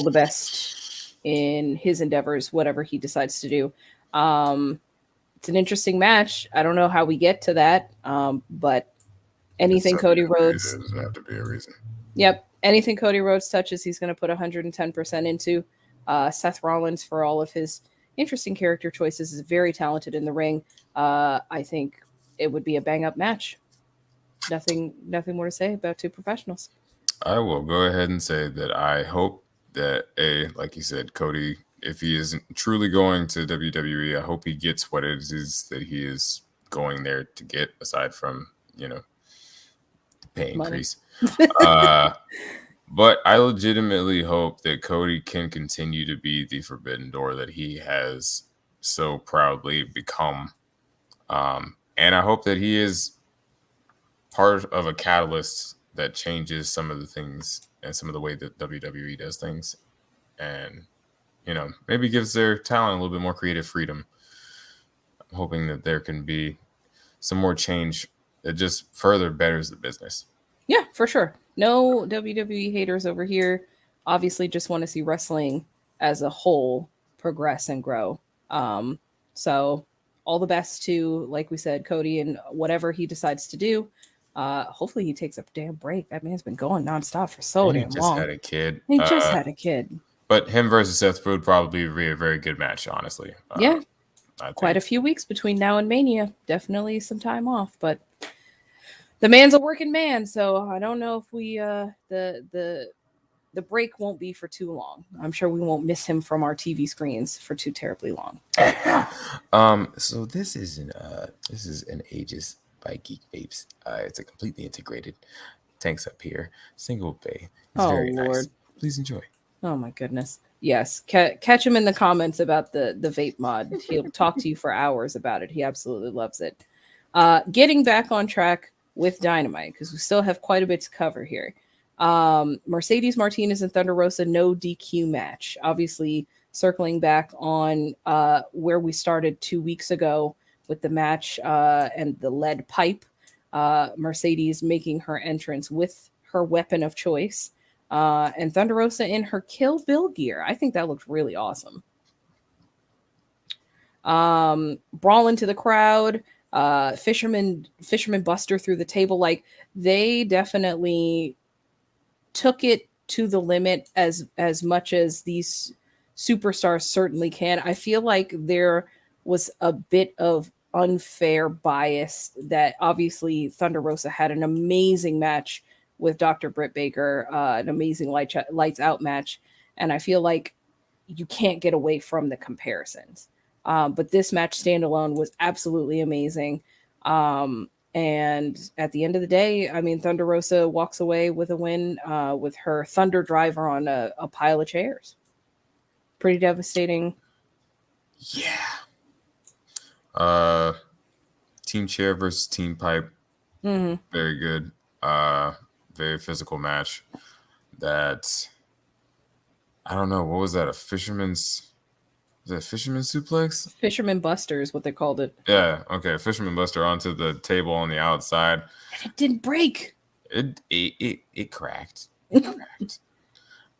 the best in his endeavors, whatever he decides to do. It's an interesting match. I don't know how we get to that, but anything Cody Rhodes doesn't have to be a reason. Yep, anything Cody Rhodes touches, he's going to put 110% into. Seth Rollins, for all of his interesting character choices, is very talented in the ring. I think it would be a bang up match. Nothing more to say about two professionals. I will go ahead and say that I hope that like you said, Cody, if he isn't truly going to WWE, I hope he gets what it is that he is going there to get, aside from, pay increase. But I legitimately hope that Cody can continue to be the forbidden door that he has so proudly become. And I hope that he is part of a catalyst that changes some of the things and some of the way that WWE does things. And, maybe gives their talent a little bit more creative freedom. I'm hoping that there can be some more change that just further betters the business. Yeah, for sure. No WWE haters over here. Obviously, just want to see wrestling as a whole progress and grow. So all the best to, like we said, Cody, and whatever he decides to do. Hopefully he takes a damn break. That man's been going nonstop for so damn long. He just had a kid. He just had a kid. But him versus Seth would probably be a very good match, honestly. Yeah. Quite a few weeks between now and Mania. Definitely some time off, but the man's a working man, so I don't know if we the break won't be for too long. I'm sure we won't miss him from our TV screens for too terribly long. So this is an Aegis by Geek Vapes. It's a completely integrated Tanks up here. Single bay. It's Oh, very Lord. nice. Please enjoy. Oh my goodness. Yes. Catch him in the comments about the vape mod. He'll talk to you for hours about it. He absolutely loves it. Getting back on track with Dynamite, because we still have quite a bit to cover here. Mercedes Martinez and Thunder Rosa, no DQ match. Obviously, circling back on where we started 2 weeks ago with the match and the lead pipe. Mercedes making her entrance with her weapon of choice. And Thunder Rosa in her Kill Bill gear. I think that looked really awesome. Brawl into the crowd. Fisherman Buster through the table. Like, they definitely took it to the limit as much as these superstars certainly can. I feel like there was a bit of unfair bias that obviously Thunder Rosa had an amazing match with Dr. Britt Baker, an amazing lights out match. And I feel like you can't get away from the comparisons. But this match standalone was absolutely amazing. And at the end of the day, I mean, Thunder Rosa walks away with a win with her Thunder Driver on a pile of chairs. Pretty devastating. Yeah. Team chair versus team pipe. Mm-hmm. Very good. Very physical match. That, I don't know, what was that? Fisherman suplex? Fisherman Buster is what they called it. Yeah, okay. Fisherman Buster onto the table on the outside. And it didn't break. It cracked. It cracked.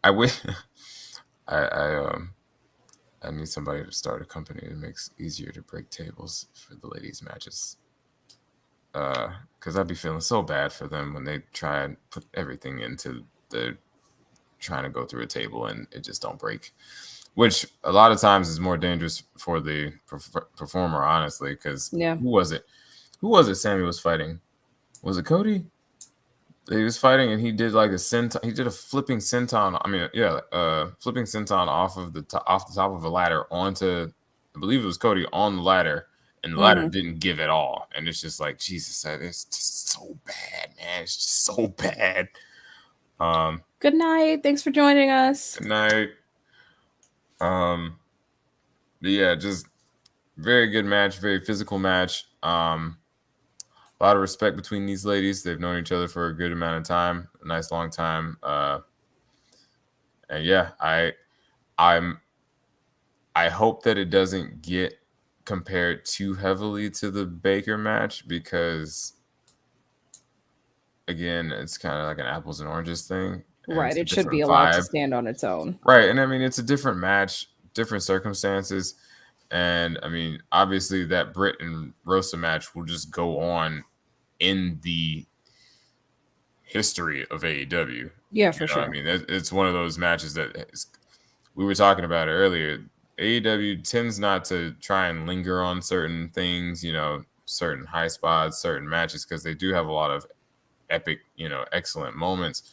I wish I need somebody to start a company that makes it easier to break tables for the ladies' matches. Because I'd be feeling so bad for them when they try and put everything into the trying to go through a table and it just don't break. Which a lot of times is more dangerous for the performer, honestly. Because yeah. Who was it Sammy was fighting? Was it Cody? He was fighting and he did like a senton. He did a flipping senton. Flipping senton off the top of a ladder onto, I believe it was Cody, on the ladder. And the ladder didn't give at all. And it's just like, Jesus, it's just so bad, man. It's just so bad. Good night. Thanks for joining us. Good night. But yeah, just very good match, very physical match. A lot of respect between these ladies. They've known each other for a good amount of time, a nice long time. And yeah, I hope that it doesn't get compared too heavily to the Baker match, because again, it's kind of like an apples and oranges thing. Right. It should be allowed to stand on its own. Right. And I mean, it's a different match, different circumstances. And I mean, obviously that Britt and Rosa match will just go on in the history of AEW. Yeah, for sure. I mean, it's one of those matches that we were talking about it earlier. AEW tends not to try and linger on certain things, certain high spots, certain matches, because they do have a lot of epic, excellent moments.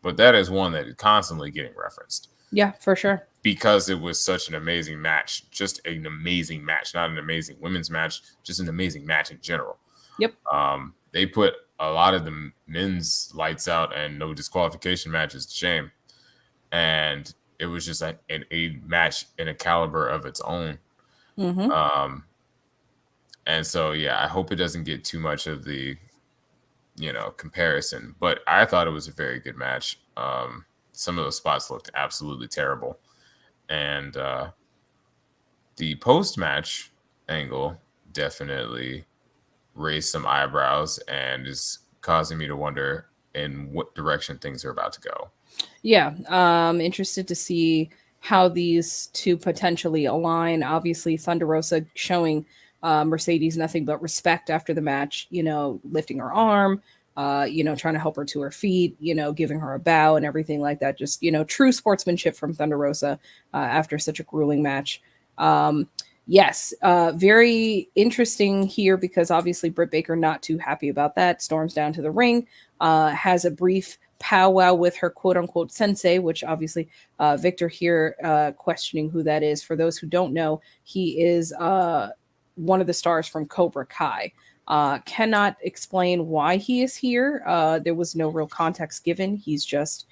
But that is one that is constantly getting referenced. Yeah, for sure. Because it was such an amazing match. Just an amazing match. Not an amazing women's match, just an amazing match in general. Yep. They put a lot of the men's lights out and no disqualification matches to shame. And it was just a match in a caliber of its own. Mm-hmm. And so, yeah, I hope it doesn't get too much of the, comparison. But I thought it was a very good match. Some of those spots looked absolutely terrible. And the post-match angle definitely raised some eyebrows and is causing me to wonder in what direction things are about to go. Yeah, I'm interested to see how these two potentially align. Obviously, Thunder Rosa showing Mercedes nothing but respect after the match, lifting her arm, trying to help her to her feet, giving her a bow and everything like that. Just, true sportsmanship from Thunder Rosa after such a grueling match. Yes, very interesting here because obviously Britt Baker not too happy about that. Storms down to the ring, has a brief powwow with her quote-unquote sensei, which obviously Victor here questioning who that is. For those who don't know, he is one of the stars from Cobra Kai. Cannot explain why he is here. There was no real context given. He's just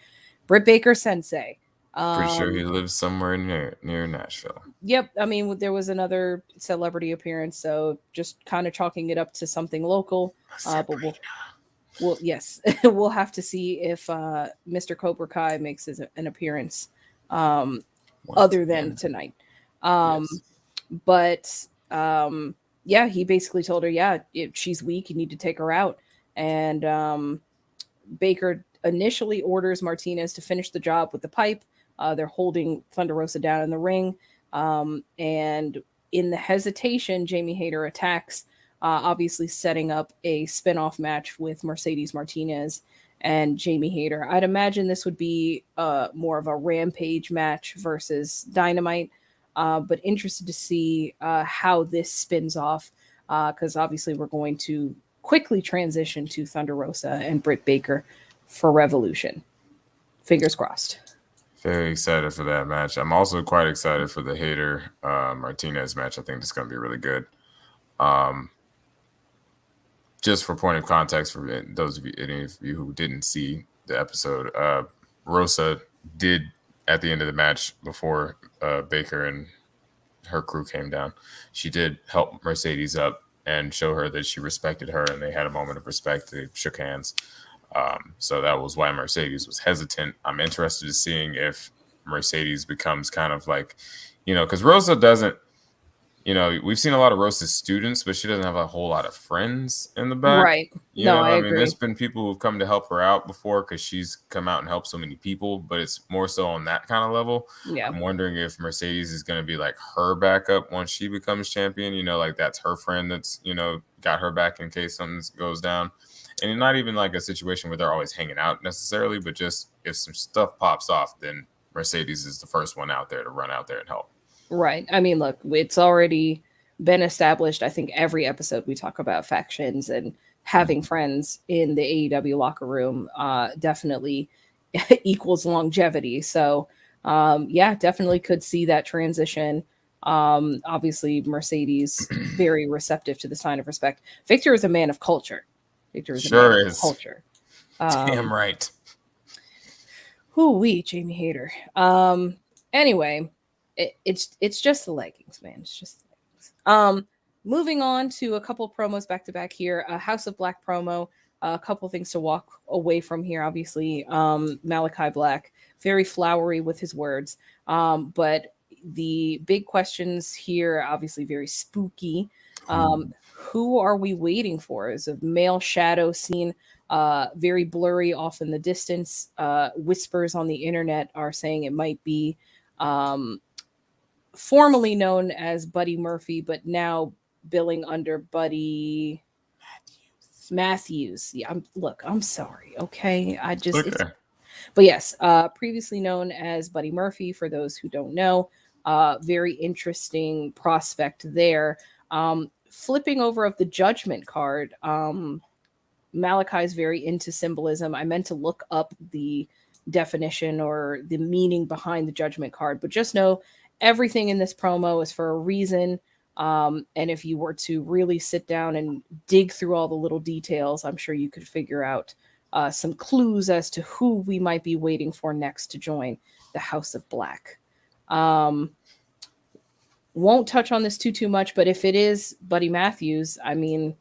Britt Baker Sensei. Pretty sure he lives somewhere near Nashville. Yep. I mean, there was another celebrity appearance, so just kind of chalking it up to something local. But we'll yes, we'll have to see if Mr. Cobra Kai makes an appearance other than tonight. But yeah, he basically told her, if she's weak, you need to take her out. And Baker initially orders Martinez to finish the job with the pipe. They're holding Thunder Rosa down in the ring. And in the hesitation, Jamie Hayter attacks, obviously setting up a spinoff match with Mercedes Martinez and Jamie Hayter. I'd imagine this would be more of a Rampage match versus Dynamite, but interested to see how this spins off, because obviously we're going to quickly transition to Thunder Rosa and Britt Baker for Revolution. Fingers crossed. Very excited for that match. I'm also quite excited for the Hater Martinez match. I think it's going to be really good. Just for point of context, for those of you, any of you who didn't see the episode, Rosa did at the end of the match before Baker and her crew came down, she did help Mercedes up and show her that she respected her, and they had a moment of respect. They shook hands. So that was why Mercedes was hesitant. I'm interested in seeing if Mercedes becomes kind of like, because Rosa doesn't, we've seen a lot of Rosa's students, but she doesn't have a whole lot of friends in the back. Right. I agree. There's been people who've come to help her out before because she's come out and helped so many people, but it's more so on that kind of level. Yeah. I'm wondering if Mercedes is going to be like her backup once she becomes champion, like that's her friend that's, got her back in case something goes down. And not even like a situation where they're always hanging out necessarily, but just if some stuff pops off, then Mercedes is the first one out there to run out there and help. Right. I mean, look, it's already been established. I think every episode we talk about factions and having friends in the AEW locker room definitely equals longevity. So, definitely could see that transition. Obviously, Mercedes very receptive to the sign of respect. Victor is a man of culture. Victor is a man of culture. Damn right. Hoo-wee, Jamie Hayter. Anyway, it's just the leggings, man. It's just the leggings. Moving on to a couple promos back to back here. A House of Black promo. A couple things to walk away from here. Obviously, Malachi Black, very flowery with his words. But the big questions here, obviously very spooky. Who are we waiting for? Is a male shadow seen very blurry off in the distance. Whispers on the internet are saying it might be formerly known as Buddy Murphy, but now billing under Buddy Matthews. Yeah, I'm sorry. Okay. But yes, previously known as Buddy Murphy, for those who don't know, very interesting prospect there. Flipping over of the Judgment card, Malachi is very into symbolism. I meant to look up the definition or the meaning behind the Judgment card, but just know everything in this promo is for a reason. And if you were to really sit down and dig through all the little details, I'm sure you could figure out some clues as to who we might be waiting for next to join the House of Black. Won't touch on this too much, but if it is Buddy Matthews, I mean,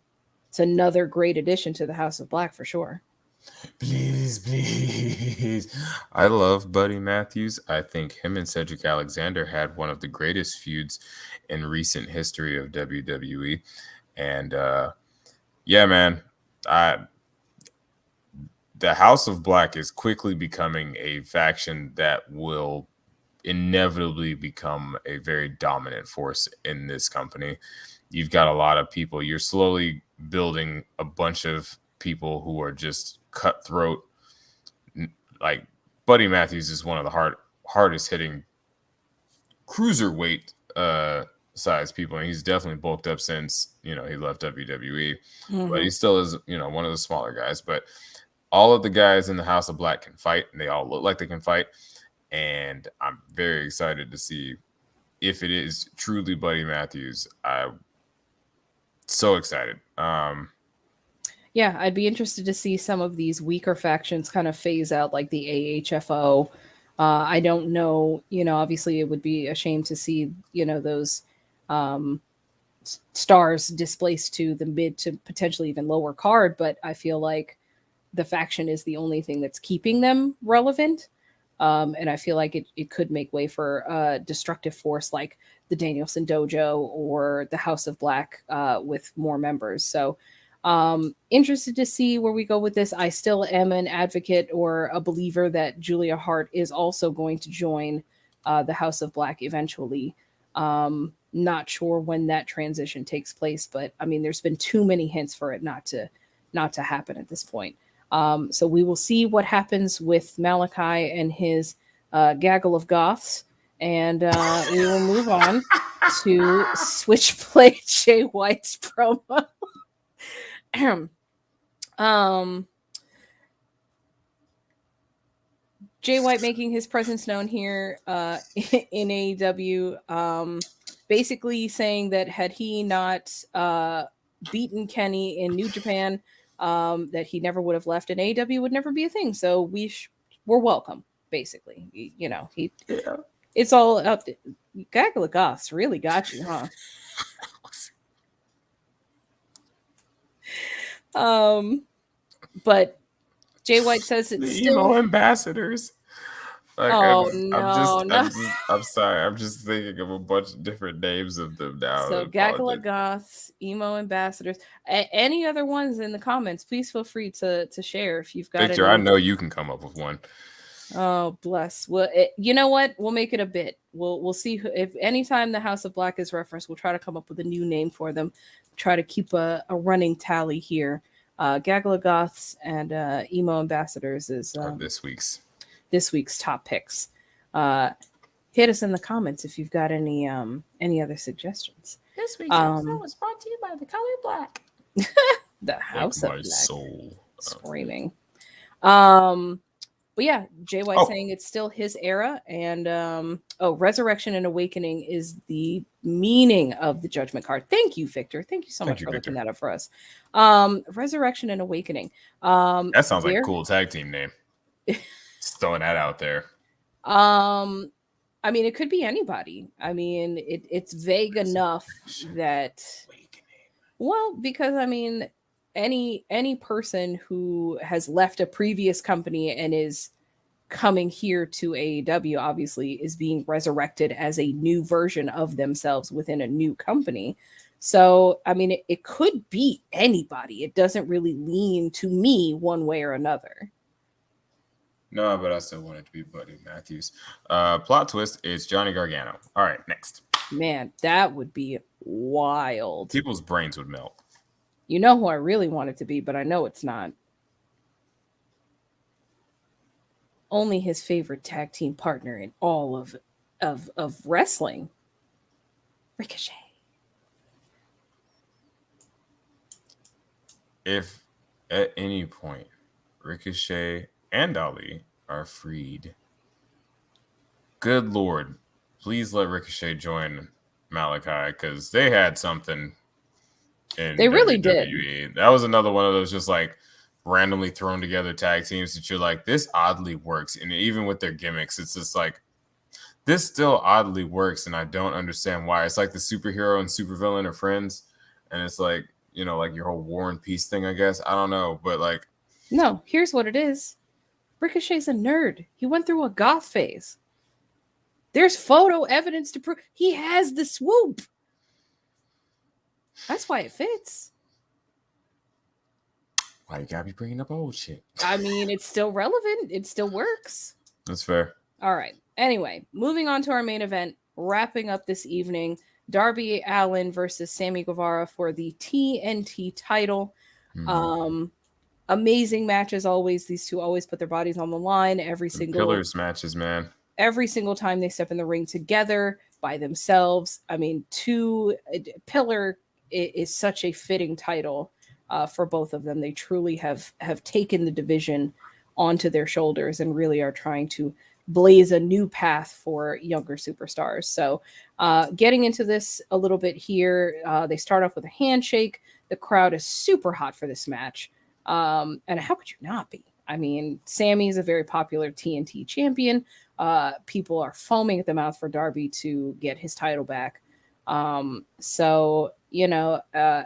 it's another great addition to the House of Black for sure. Please. I love Buddy Matthews. I think him and Cedric Alexander had one of the greatest feuds in recent history of WWE. And man, the House of Black is quickly becoming a faction that will inevitably become a very dominant force in this company. You've got a lot of people. You're slowly building a bunch of people who are just cutthroat. Like Buddy Matthews is one of the hardest hitting cruiserweight size people, and he's definitely bulked up since he left WWE. But he still is one of the smaller guys. But all of the guys in the House of Black can fight, and they all look like they can fight. And I'm very excited to see if it is truly Buddy Matthews. I'm so excited. Yeah, I'd be interested to see some of these weaker factions kind of phase out, like the AHFO. I don't know, obviously it would be a shame to see, those stars displaced to the mid to potentially even lower card, but I feel like the faction is the only thing that's keeping them relevant. And I feel like it could make way for a destructive force like the Danielson Dojo or the House of Black with more members. So interested to see where we go with this. I still am an advocate or a believer that Julia Hart is also going to join the House of Black eventually. Not sure when that transition takes place, but I mean, there's been too many hints for it not to happen at this point. So we will see what happens with Malachi and his gaggle of goths, and we will move on to Switchblade Jay White's promo. Jay White making his presence known here in AEW, basically saying that had he not beaten Kenny in New Japan, that he never would have left, and AEW would never be a thing. So we're welcome, basically. It's all up. Gaggle of Goths really got you, huh? But Jay White says it's the emo ambassadors. Like, I'm sorry. I'm just thinking of a bunch of different names of them now. So Gaggle of Goths, emo ambassadors. Any other ones in the comments? Please feel free to share if you've got. Victor, I know you can come up with one. Oh, bless. Well, you know what? We'll make it a bit. We'll see if anytime the House of Black is referenced, we'll try to come up with a new name for them. Try to keep a running tally here. Gaggle of Goths and emo ambassadors is this week's top picks. Hit us in the comments if you've got any other suggestions. This week's episode was brought to you by the color black. The House of Black. Soul. Screaming. But yeah, Jay White saying it's still his era, and Resurrection and Awakening is the meaning of the Judgment card. Thank you, Victor. Thank you so much for looking that up for us. Resurrection and Awakening. That sounds like a cool tag team name. Just throwing that out there. I mean, it could be anybody. I mean, it's vague enough that. Well, because I mean, any person who has left a previous company and is coming here to AEW obviously is being resurrected as a new version of themselves within a new company. So, I mean, it could be anybody. It doesn't really lean to me one way or another. No, but I still want it to be Buddy Matthews. Plot twist, it's Johnny Gargano. All right, next. Man, that would be wild. People's brains would melt. You know who I really want it to be, but I know it's not. Only his favorite tag team partner in all of wrestling. Ricochet. If at any point Ricochet and Ali are freed, good Lord, please let Ricochet join Malachi, because they had something. They really did. That was another one of those just like randomly thrown together tag teams that you're like, this oddly works. And even with their gimmicks, it's just like, this still oddly works, and I don't understand why. It's like the superhero and supervillain are friends, and it's like, you know, like your whole War and Peace thing, I guess. I don't know, but like, no, here's what it is. Ricochet's a nerd. He went through a goth phase. There's photo evidence to prove he has the swoop. That's why it fits. Why you gotta be bringing up old shit? I mean, it's still relevant. It still works. That's fair. All right. Anyway, moving on to our main event, wrapping up this evening. Darby Allin versus Sammy Guevara for the TNT title. Amazing match as always. These two always put their bodies on the line every single pillars matches, man. Every single time they step in the ring together by themselves. I mean, pillar is such a fitting title for both of them. They truly have taken the division onto their shoulders and really are trying to blaze a new path for younger superstars. So getting into this a little bit here, they start off with a handshake. The crowd is super hot for this match. And how could you not be? I mean, Sammy is a very popular TNT champion. People are foaming at the mouth for Darby to get his title back. So, you know, I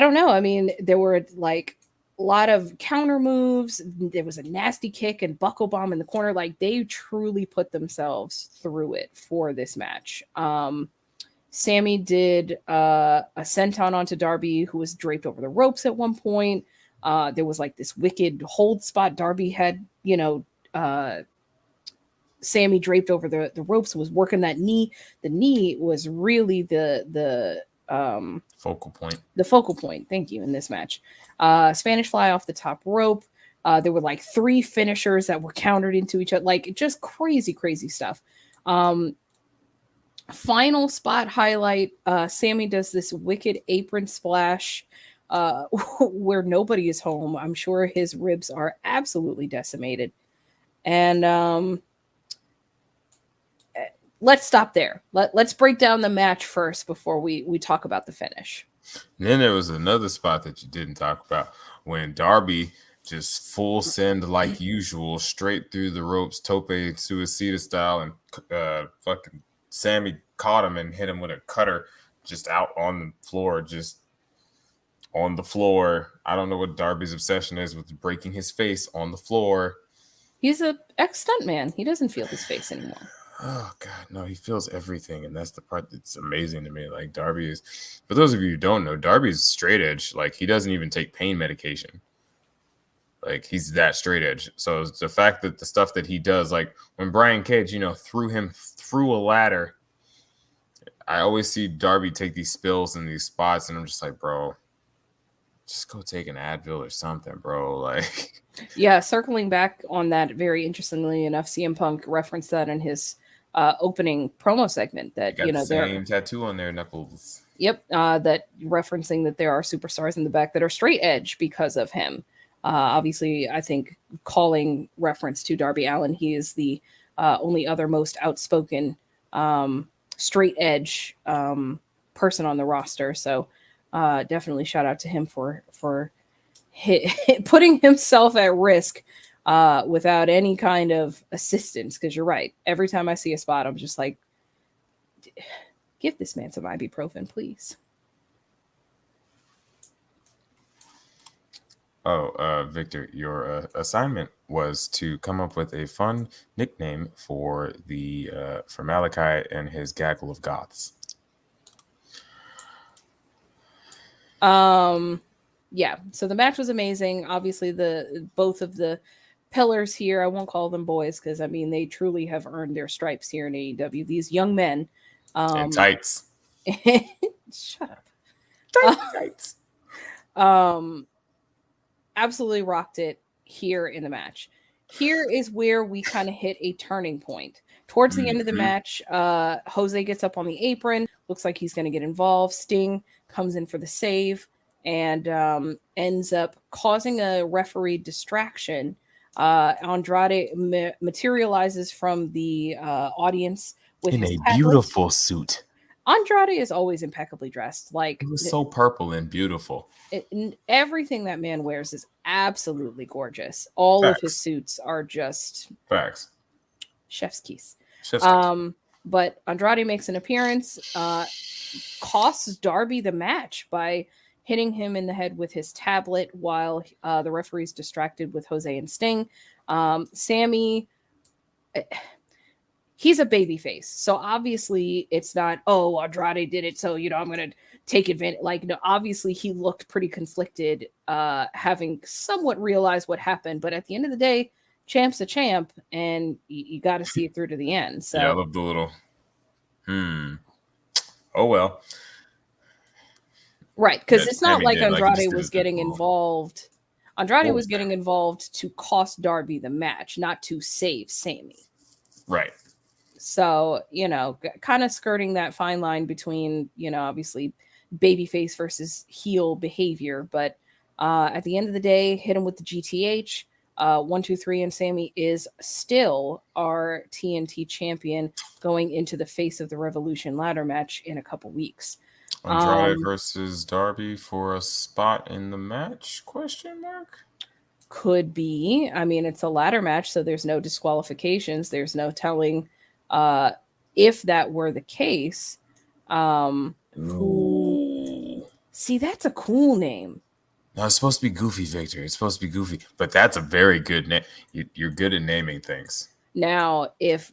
don't know. I mean, there were like a lot of counter moves. There was a nasty kick and buckle bomb in the corner. Like, they truly put themselves through it for this match. Sammy did a senton onto Darby, who was draped over the ropes at one point. There was like this wicked hold spot. Darby had, you know, Sammy draped over the ropes and was working that knee. The knee was really the focal point. The focal point. Thank you. In this match, Spanish fly off the top rope. There were like 3 finishers that were countered into each other. Like, just crazy stuff. Final spot highlight. Sammy does this wicked apron splash where nobody is home. I'm sure his ribs are absolutely decimated. And let's stop there. Let's break down the match first before we talk about the finish. And then there was another spot that you didn't talk about when Darby just full send like usual, straight through the ropes, tope suicida style, and fucking Sammy caught him and hit him with a cutter just out on the floor, just on the floor. I don't know what Darby's obsession is with breaking his face on the floor. He's a ex-stuntman. He doesn't feel his face anymore. Oh, God, no, he feels everything, and that's the part that's amazing to me. Like, Darby is, for those of you who don't know, Darby's straight edge. Like, he doesn't even take pain medication. Like, he's that straight edge. So it's the fact that the stuff that he does, like when Brian Cage, you know, threw him through a ladder, I always see Darby take these spills in these spots, and I'm just like, bro, just go take an Advil or something, bro. Like, yeah, circling back on that, very interestingly enough, CM Punk referenced that in his opening promo segment that, got you know, the same tattoo on their knuckles. Yep, that referencing that there are superstars in the back that are straight edge because of him. Obviously, I think calling reference to Darby Allin, he is the only other most outspoken straight edge person on the roster. So definitely shout out to him for putting himself at risk without any kind of assistance. Because you're right. Every time I see a spot, I'm just like, give this man some ibuprofen, please. Oh, Victor, your assignment was to come up with a fun nickname for Malachi and his gaggle of goths. Yeah, so the match was amazing. Obviously, both of the pillars here, I won't call them boys because I mean they truly have earned their stripes here in AEW. These young men, and tights. Shut up. Tights. Absolutely rocked it here in the match. Here is where we kind of hit a turning point. Towards the end of the match, Jose gets up on the apron. Looks like he's going to get involved. Sting comes in for the save and ends up causing a referee distraction. Andrade materializes from the audience with in his a tablet. Beautiful suit. Andrade is always impeccably dressed. Like, it was so purple and beautiful. Everything that man wears is absolutely gorgeous. All Facts. of his suits are just facts. Chef's kiss. Chef's kiss. But Andrade makes an appearance, costs Darby the match by hitting him in the head with his tablet while the referee's distracted with Jose and Sting. Sammy, he's a babyface, so obviously it's not, oh, Andrade did it, so, you know, I'm going to take advantage. Like, no, obviously he looked pretty conflicted, having somewhat realized what happened. But at the end of the day, champ's a champ, and you got to see it through to the end. So yeah, I love the little, oh, well. Right, because it's not Sammy like did, Andrade was getting involved. Andrade was getting involved to cost Darby the match, not to save Sammy. Right. So, you know, kind of skirting that fine line between, you know, obviously babyface versus heel behavior. But at the end of the day, hit him with the GTH. 123 and Sammy is still our TNT champion going into the Face of the Revolution ladder match in a couple weeks. Andrade versus Darby for a spot in the match? Question mark. Could be. I mean, it's a ladder match, so there's no disqualifications. There's no telling if that were the case. See, that's a cool name. No, it's supposed to be Goofy, Victor. It's supposed to be Goofy, but that's a very good name. You're good at naming things. Now, if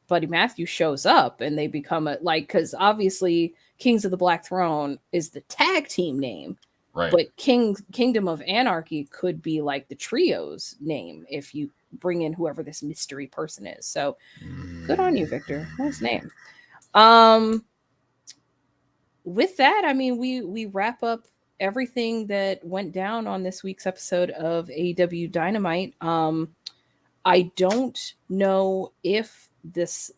Buddy Matthews shows up and they become because obviously Kings of the Black Throne is the tag team name, right? But Kingdom of Anarchy could be like the trio's name if you bring in whoever this mystery person is. So, good on you, Victor. Nice name. With that, I mean, we wrap up everything that went down on this week's episode of AEW Dynamite. I don't know if this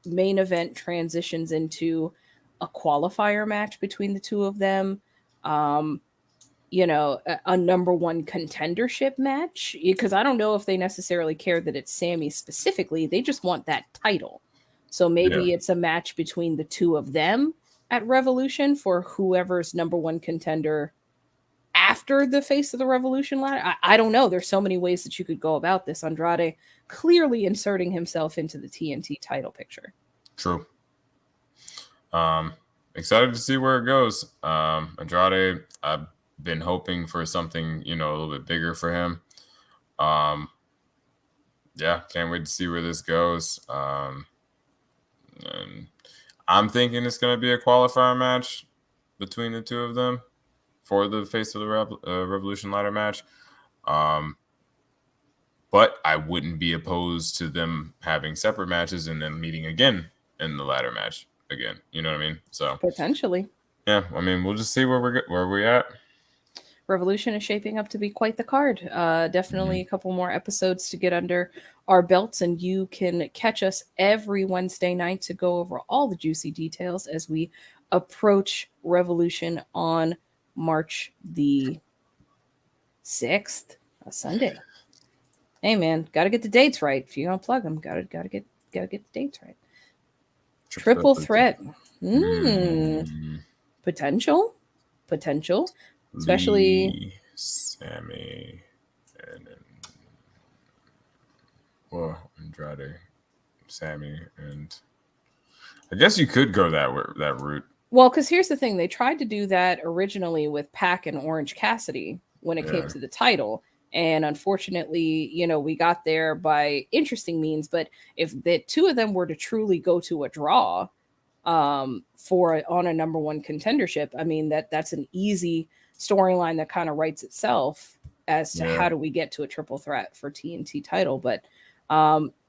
main event transitions into a qualifier match between the two of them. You know, a number one contendership match, because I don't know if they necessarily care that it's Sammy specifically. They just want that title. So maybe it's a match between the two of them at Revolution for whoever's number one contender after the Face of the Revolution ladder. I don't know. There's so many ways that you could go about this. Andrade clearly inserting himself into the TNT title picture. True. Excited to see where it goes. Andrade, I've been hoping for something, a little bit bigger for him. Yeah, can't wait to see where this goes. And I'm thinking it's going to be a qualifier match between the two of them for the Face of the Revolution ladder match. But I wouldn't be opposed to them having separate matches and then meeting again in the ladder match again. You know what I mean? So potentially. Yeah, I mean, we'll just see where we're at. Revolution is shaping up to be quite the card. Definitely a couple more episodes to get under our belts, and you can catch us every Wednesday night to go over all the juicy details as we approach Revolution on March the 6th, a Sunday. Hey man, gotta get the dates right. If you're gonna plug them, gotta get the dates right. Triple threat. Potential. Especially Lee, Sammy, and Andrade, Sammy, and I guess you could go that route. Well, because here's the thing: they tried to do that originally with Pac and Orange Cassidy when it came to the title, and unfortunately, we got there by interesting means. But if the two of them were to truly go to a draw on a number one contendership, I mean that's an easy storyline that kind of writes itself as to how do we get to a triple threat for TNT title. But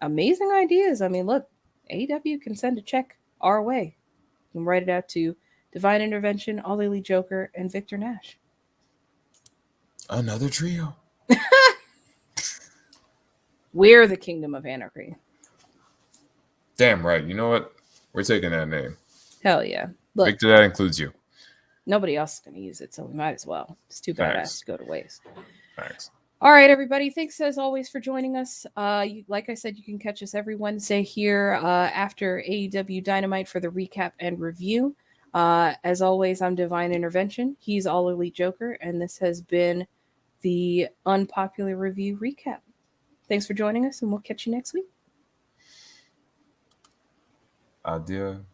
amazing ideas. I mean, look, AEW can send a check our way. You can write it out to Divine Intervention, All Elite Joker, and Victor Nash. Another trio. We're the Kingdom of Anarchy. Damn right. You know what? We're taking that name. Hell yeah. Look, Victor, that includes you. Nobody else is going to use it, so we might as well. It's too badass to go to waste. Thanks. All right, everybody. Thanks as always for joining us. Like I said, you can catch us every Wednesday here after AEW Dynamite for the recap and review. As always, I'm Divine Intervention. He's All Elite Joker, and this has been the Unpopular Review Recap. Thanks for joining us, and we'll catch you next week. Adieu.